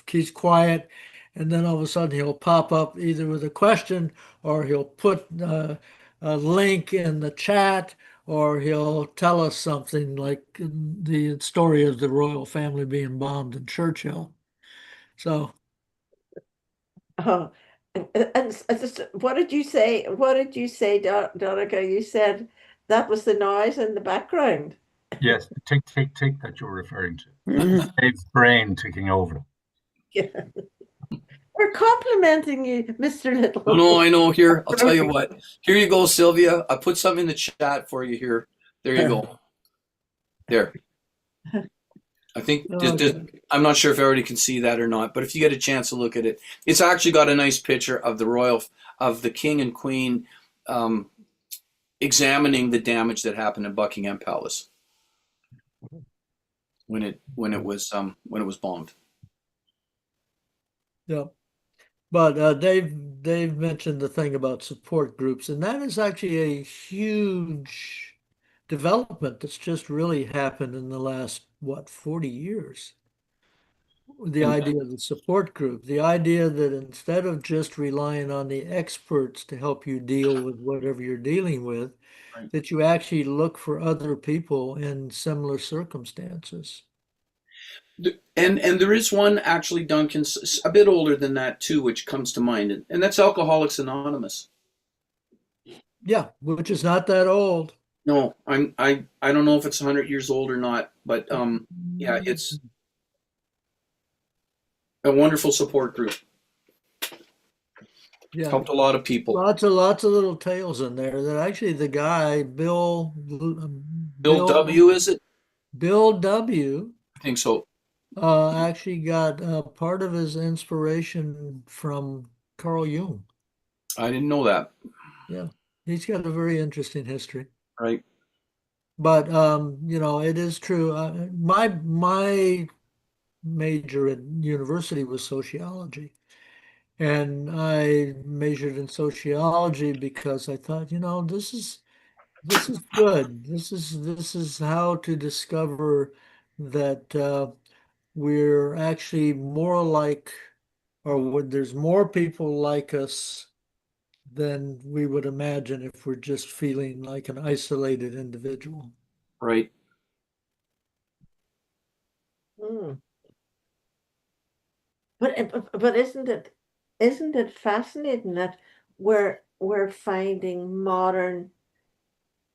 he's quiet, and then all of a sudden he'll pop up either with a question or he'll put a link in the chat or he'll tell us something like the story of the royal family being bombed in Churchill. So Oh, what did you say? What did you say, Donica? You said that was the noise in the background. Yes, the tick, tick, tick that you're referring to. Mhm. Dave's brain ticking over. Yeah. We're complimenting you, Mr. Little. No, I know. Here, I'll tell you what. Here you go, Sylvia. I put something in the chat for you here. There you go. There. I think I'm not sure if everybody can see that or not, but if you get a chance to look at it, it's actually got a nice picture of the king and queen examining the damage that happened in Buckingham Palace when it was bombed. yeah. But Dave mentioned the thing about support groups, and that is actually a huge development that's just really happened in the last, 40 years. The And idea of the support group, the idea that instead of just relying on the experts to help you deal with whatever you're dealing with, right. that you actually look for other people in similar circumstances. And there is one actually, Duncan, a bit older than that too, which comes to mind, and that's Alcoholics Anonymous. Yeah, which is not that old. No, I don't know if it's 100 years old or not, but yeah, it's a wonderful support group. Yeah. Helped a lot of people. Lots of little tales in there that actually the guy, Bill W, is it? Bill W, I think so. actually got part of his inspiration from Carl Jung. I didn't know that. Yeah, he's got a very interesting history. Right. But it is true. My major at university was sociology, and I majored in sociology because I thought, this is good. This is how to discover that we're actually more alike, or there's more people like us than we would imagine if we're just feeling like an isolated individual. Right. Hmm. But isn't it fascinating that we're finding modern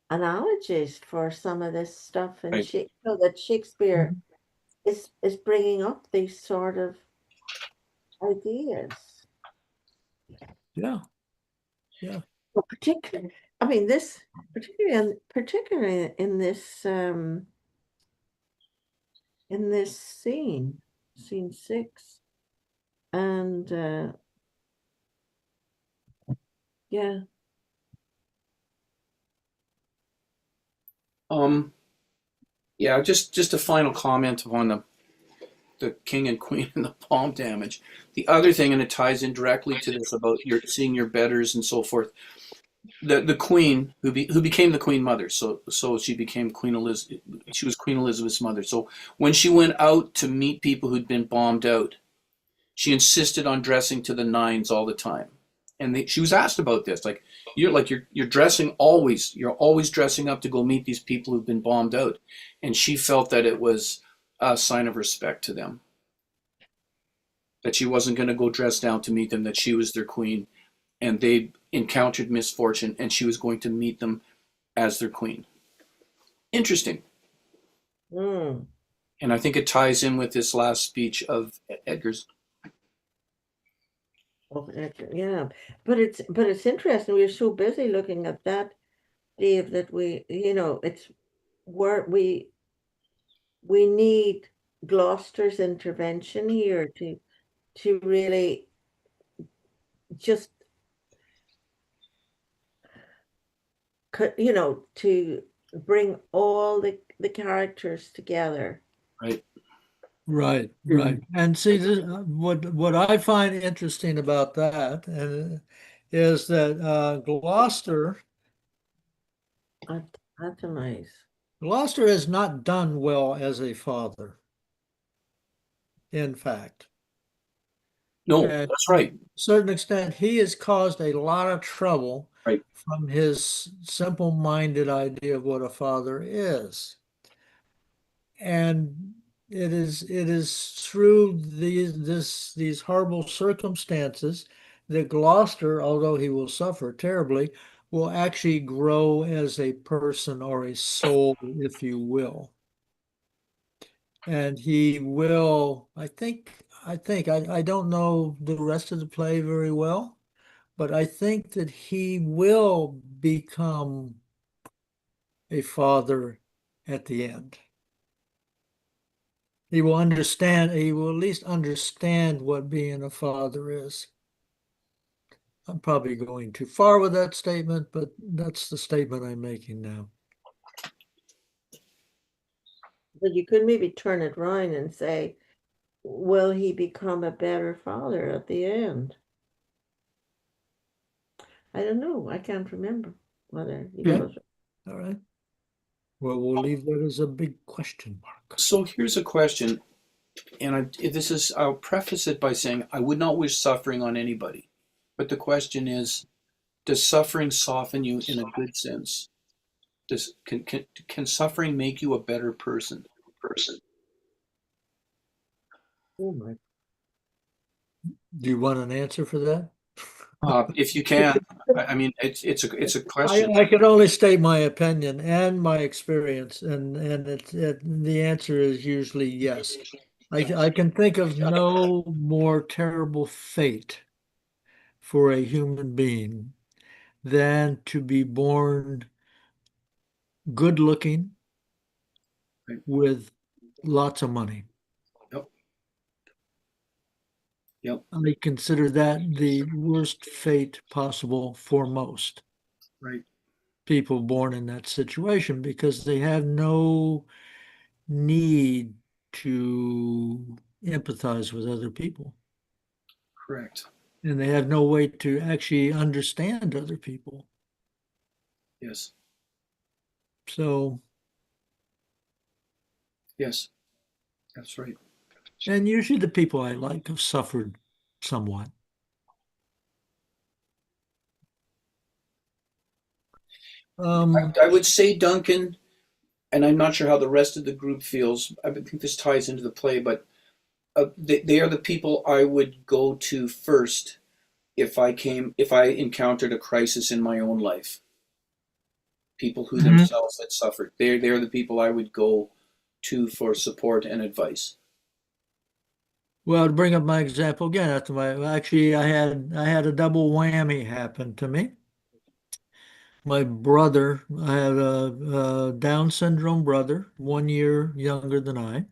analogies for some of this stuff and Right. that Shakespeare is bringing up these sort of ideas. Yeah, yeah, Well, particularly, I mean, this particularly in this scene 6, and yeah. Yeah, just a final comment on the king and queen and the bomb damage. The other thing, and it ties in directly to this about seeing your betters and so forth. The queen who became the queen mother, so she became Queen Elizabeth. She was Queen Elizabeth's mother. So when she went out to meet people who'd been bombed out, she insisted on dressing to the nines all the time. And she was asked about this, like you're dressing always, you're always dressing up to go meet these people who've been bombed out, and she felt that it was a sign of respect to them, that she wasn't going to go dress down to meet them, that she was their queen, and they encountered misfortune, and she was going to meet them as their queen. Interesting. Mm. And I think it ties in with this last speech of Edgar's. Oh, yeah, but it's interesting. We're so busy looking at that, Dave, that it's where we need Gloucester's intervention here to really just you know, to bring all the characters together. Right. Right, right. And see, what I find interesting about that is that Atomize. Gloucester has not done well as a father, in fact. No, And that's right. to a certain extent, he has caused a lot of trouble Right. from his simple-minded idea of what a father is. And it is through these horrible circumstances that Gloucester, although he will suffer terribly, will actually grow as a person or a soul, if you will. And he will, I don't know the rest of the play very well, but I think that he will become a father at the end. He will understand, he will at least understand what being a father is. I'm probably going too far with that statement, but that's the statement I'm making now. But you could maybe turn it around and say, will he become a better father at the end? I don't know. I can't remember whether he Hmm. does. All right. Well, we'll leave that as a big question mark. So here's a question, and I'll preface it by saying I would not wish suffering on anybody, but the question is, does suffering soften you in a good sense? Can suffering make you a better person? Oh my. Do you want an answer for that? If you can, I mean, it's a question. I can only state my opinion and my experience, and the answer is usually yes. I can think of no more terrible fate for a human being than to be born good looking Right. with lots of money. Yep. Yep. I consider that the worst fate possible for most Right. people born in that situation because they have no need to empathize with other people Correct. and they have no way to actually understand other people. Yes. So, Yes. That's right. and usually the people I like have suffered somewhat. I would say, Duncan, and I'm not sure how the rest of the group feels. I think this ties into the play, but they are the people I would go to first if I encountered a crisis in my own life. People who Mhm. themselves had suffered. They're the people I would go to for support and advice. Well, to bring up my example again, after actually I had a double whammy happen to me. My brother, I had a Down syndrome brother, 1 year younger than I,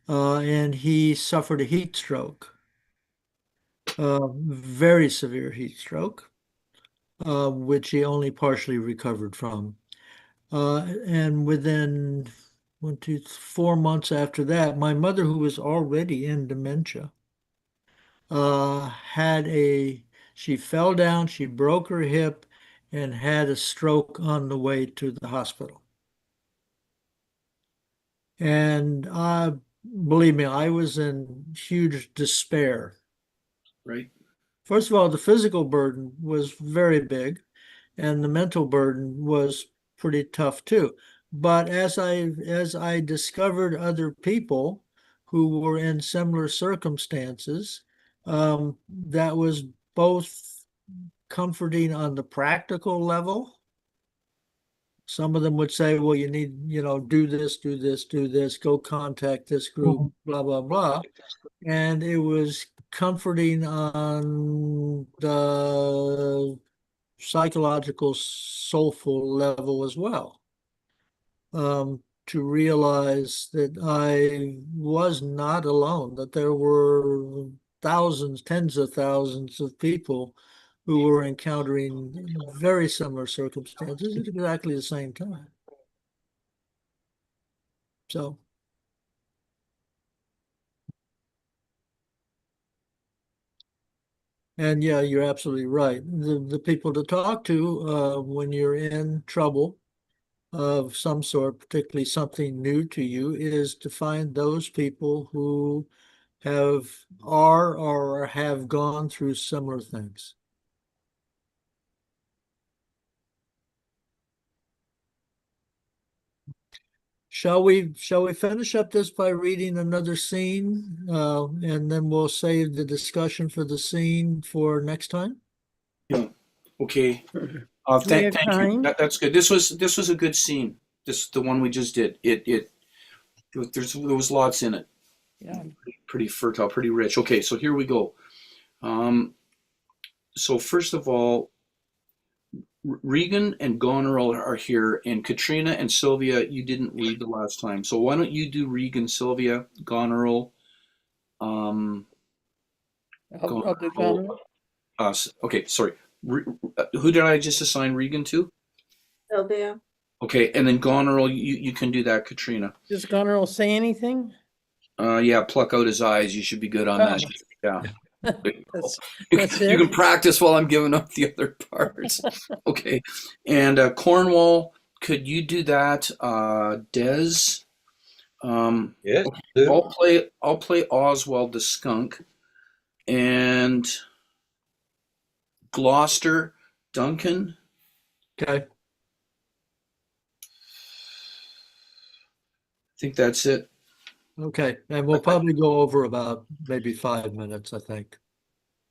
and he suffered a heat stroke, very severe heat stroke, which he only partially recovered from. And within 4 months after that, my mother, who was already in dementia, had she fell down, she broke her hip, and had a stroke on the way to the hospital. And believe me, I was in huge despair. Right. First of all, the physical burden was very big, and the mental burden was pretty tough too. But as I discovered other people who were in similar circumstances, that was both comforting on the practical level. Some of them would say, well, you need, do this, do this, do this, go contact this group, blah, blah, blah. And it was comforting on the psychological, soulful level as well. To realize that I was not alone, that there were thousands, tens of thousands of people who were encountering very similar circumstances at exactly the same time. So, and yeah, you're absolutely right. The people to talk to when you're in trouble of some sort, particularly something new to you, is to find those people who are or have gone through similar things. Shall we finish up this by reading another scene, and then we'll save the discussion for the scene for next time? Yeah. Okay. Do we have Thank you. time? That's good. This was a good scene. The one we just did. There was lots in it. Yeah. Pretty fertile, pretty rich. Okay, so here we go. So first of all, Regan and Goneril are here, and Katrina and Sylvia, you didn't read the last time. So why don't you do Regan, Sylvia, Goneril, I'll do Goneril. Goneril. Okay, sorry. Who did I just assign Regan to? Sylvia. Okay, and then Goneril, you can do that, Katrina. Does Goneril say anything? Yeah, pluck out his eyes. You should be good on that. Yeah. That's You it. can practice while I'm giving up the other parts. Okay. And Cornwall, could you do that? Des? Yes. I'll play Oswald the skunk. And Gloucester, Duncan. Okay. I think that's it. Okay. And we'll probably go over about maybe 5 minutes, I think.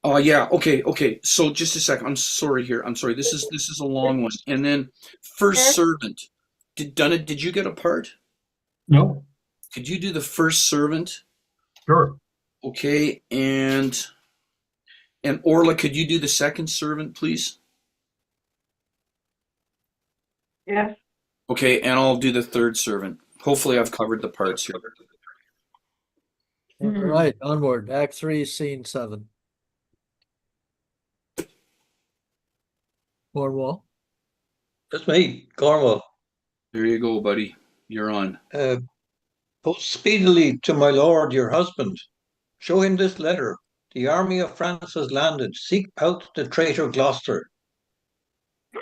Oh yeah, okay. So just a second. I'm sorry here. I'm sorry. This is a long one. And then first servant. Did you get a part? No, Could you do the first servant? sure. Okay, and Orla, could you do the second servant, please? Yes. Okay, and I'll do the third servant. Hopefully I've covered the parts here. All right, onward. Act 3, Scene 7. Cornwall. That's me, Cornwall. There you go, buddy. You're on. Post speedily to my lord your husband. Show him this letter. The army of France has landed. Seek out the traitor Gloucester.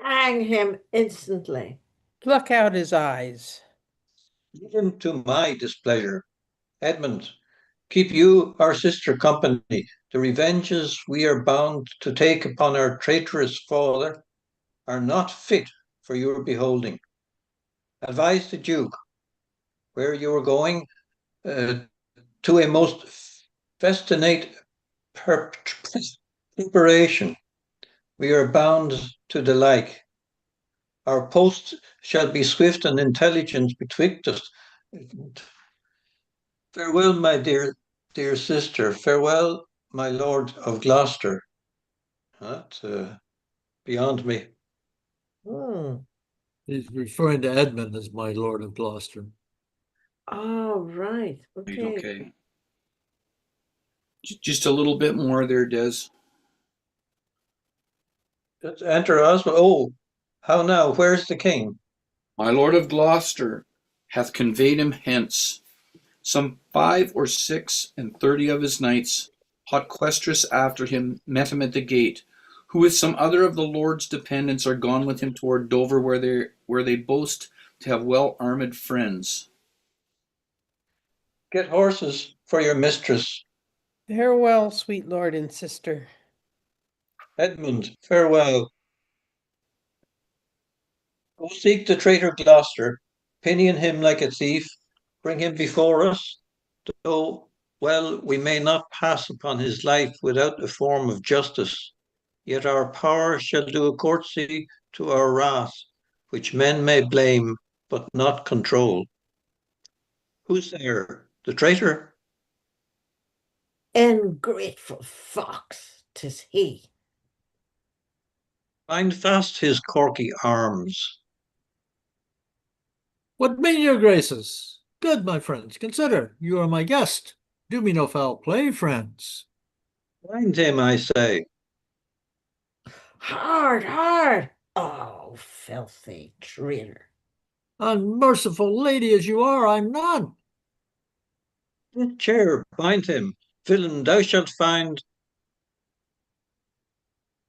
Hang him instantly. Pluck out his eyes. Lead him to my displeasure. Edmund, keep you our sister company. The revenges we are bound to take upon our traitorous father are not fit for your beholding. Advise the Duke where you are going to a most festinate preparation. We are bound to the like. Our post shall be swift and intelligent betwixt us. Farewell, my dear sister. Farewell, my lord of Gloucester. That's beyond me. He's referring to Edmund as my Lord of Gloucester. Oh, right. Okay. Okay. Just a little bit more there, Des. Let's enter Oswald. Oh, how now? Where's the king? My lord of Gloucester hath conveyed him hence. Some 35 of his knights, hot questress after him, met him at the gate, who with some other of the lord's dependents are gone with him toward Dover, where they boast to have well armed friends. Get horses for your mistress. Farewell, sweet lord and sister. Edmund, farewell. Go seek the traitor Gloucester, pinion him like a thief, bring him before us, though, well, we may not pass upon his life without a form of justice. Yet our power shall do a courtesy to our wrath, which men may blame, but not control. Who's there? The traitor? Ungrateful fox, 'tis he. Bind fast his corky arms. What mean your graces? Good, my friends, consider, you are my guest. Do me no foul play, friends. Bind him, I say. Hard, hard! Oh, filthy traitor! Unmerciful lady as you are, I'm none. The chair, bind him. Villain, thou shalt find.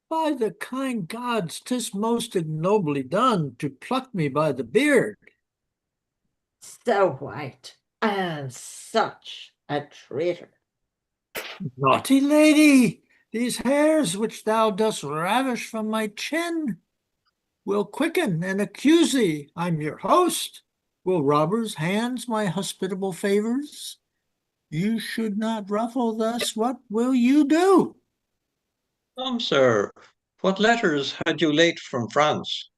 By the kind gods, 'tis most ignobly done to pluck me by the beard. So white and such a traitor. Naughty lady, these hairs which thou dost ravish from my chin will quicken and accuse thee. I'm your host. Will robbers' hands my hospitable favors? You should not ruffle thus. What will you do? Come, sir, what letters had you late from France?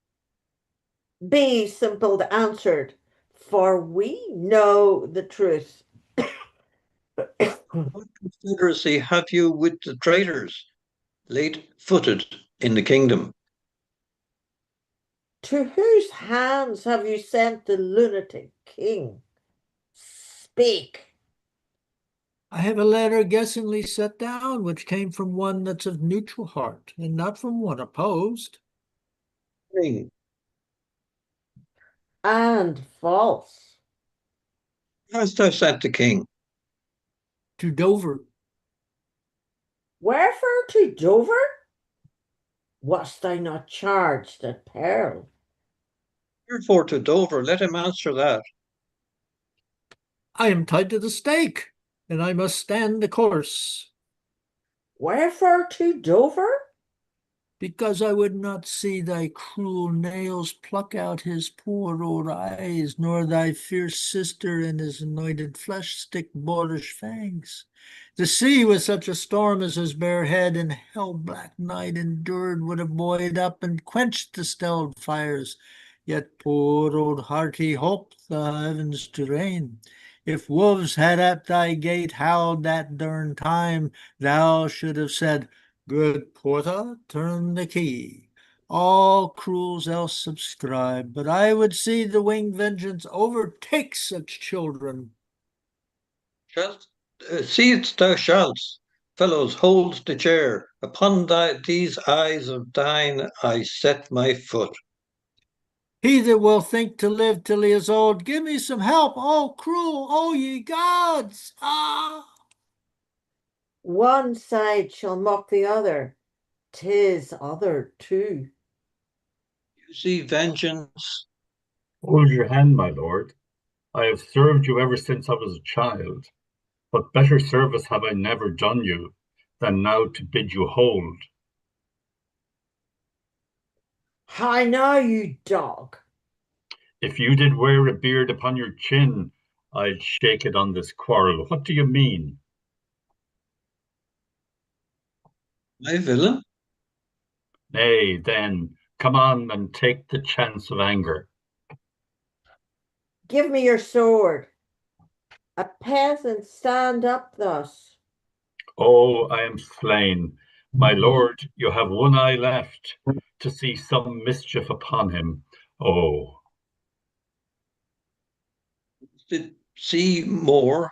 Be simple answered, for we know the truth. What confederacy have you with the traitors, late footed in the kingdom? To whose hands have you sent the lunatic king? Speak. I have a letter guessingly set down, which came from one that's of neutral heart, and not from one opposed. King, And false. hast thou sent the king? To Dover. Wherefore to Dover? Wast thou not charged at peril? Wherefore to Dover? Let him answer that. I am tied to the stake, and I must stand the course. Wherefore to Dover? Because I would not see thy cruel nails pluck out his poor old eyes, nor thy fierce sister in his anointed flesh stick boorish fangs. The sea with such a storm as his bare head in hell-black night endured would have buoyed up and quenched the stelled fires. Yet poor old heart he hoped the heavens to rain. If wolves had at thy gate howled that dern time, thou should have said, Good porter, turn the key. All cruels else subscribe, but I would see the winged vengeance overtake such children. Shalt, seest thou shalt. Fellows, hold the chair. Upon these eyes of thine I set my foot. He that will think to live till he is old, give me some help, oh cruel, oh ye gods! Ah! One side shall mock the other. 'Tis other too. You see vengeance. Hold your hand, my lord. I have served you ever since I was a child, but better service have I never done you than now to bid you hold. Hi now, you dog. If you did wear a beard upon your chin, I'd shake it on this quarrel. What do you mean? My villain? Nay, then, come on and take the chance of anger. Give me your sword. A peasant stand up thus. Oh, I am slain. My lord, you have one eye left to see some mischief upon him. Oh, Did see more?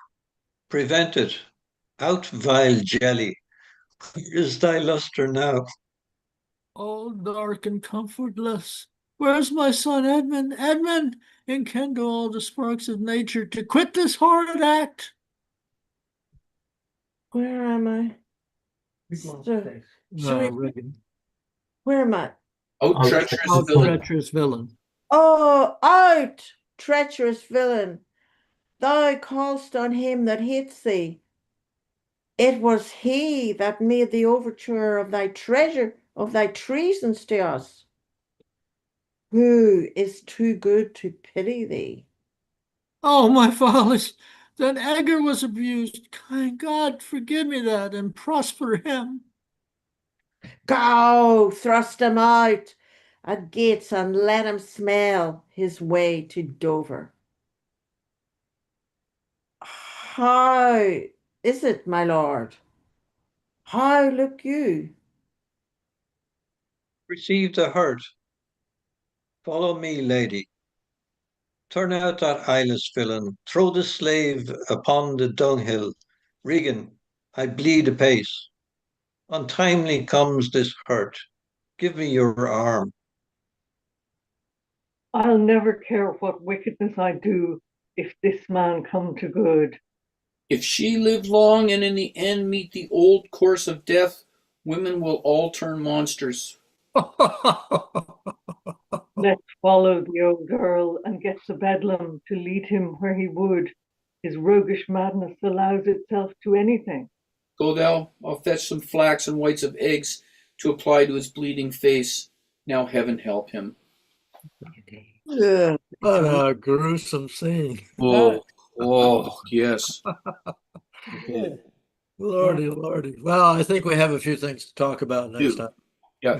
Prevent it. Out, vile jelly. Where is thy lustre now? All dark and comfortless. Where's my son Edmund? Edmund, enkindle all the sparks of nature to quit this horrid act. Where am I? Regan. Where am I? Oh, I'll- treacherous Oh, villain. treacherous villain. Oh, out, treacherous villain. Thou callest on him that hates thee. It was he that made the overture of thy treasure, of thy treasons to us. Who is too good to pity thee? Oh, my follies! Then Edgar was abused. Kind God, forgive me that and prosper him. Go, thrust him out at gates and let him smell his way to Dover. How is it, my lord? How look you? Receive the hurt. Follow me, lady. Turn out that eyeless villain. Throw the slave upon the dunghill. Regan, I bleed apace. Untimely comes this hurt. Give me your arm. I'll never care what wickedness I do if this man come to good. If she live long and in the end meet the old course of death, women will all turn monsters. Let's follow the old earl and get the bedlam to lead him where he would. His roguish madness allows itself to anything. Go thou, I'll fetch some flax and whites of eggs to apply to his bleeding face. Now heaven help him. Ugh. What a gruesome scene. Oh, oh, yes. Lordy, lordy. Well, I think we have a few things to talk about next Dude. time. Yeah,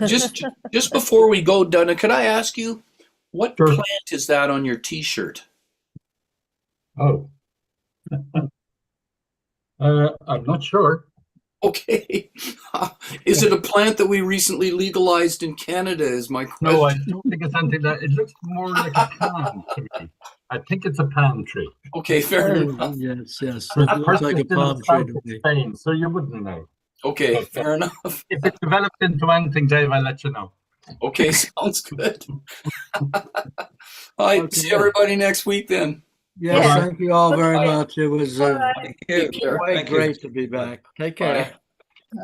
just before we go, Donna, could I ask you, what Sure. plant is that on your T-shirt? Oh. I'm not sure. Okay. Is it a plant that we recently legalized in Canada is my No, I question. don't think it's anything that it looks more like a palm to me. I think it's a palm tree. Okay, fair Oh, enough. yes, yes. It It was looks like a purchased in the palm tree south to of me. Spain, so you wouldn't know. Okay, But, fair enough. if it developed into anything, Dave, I'll let you know. Okay, sounds good. All right, Okay. see everybody next week then. Yes, Yeah. thank you all very much. It was Thank you. Take care. quite Thank you. great to be back. Take care. Bye.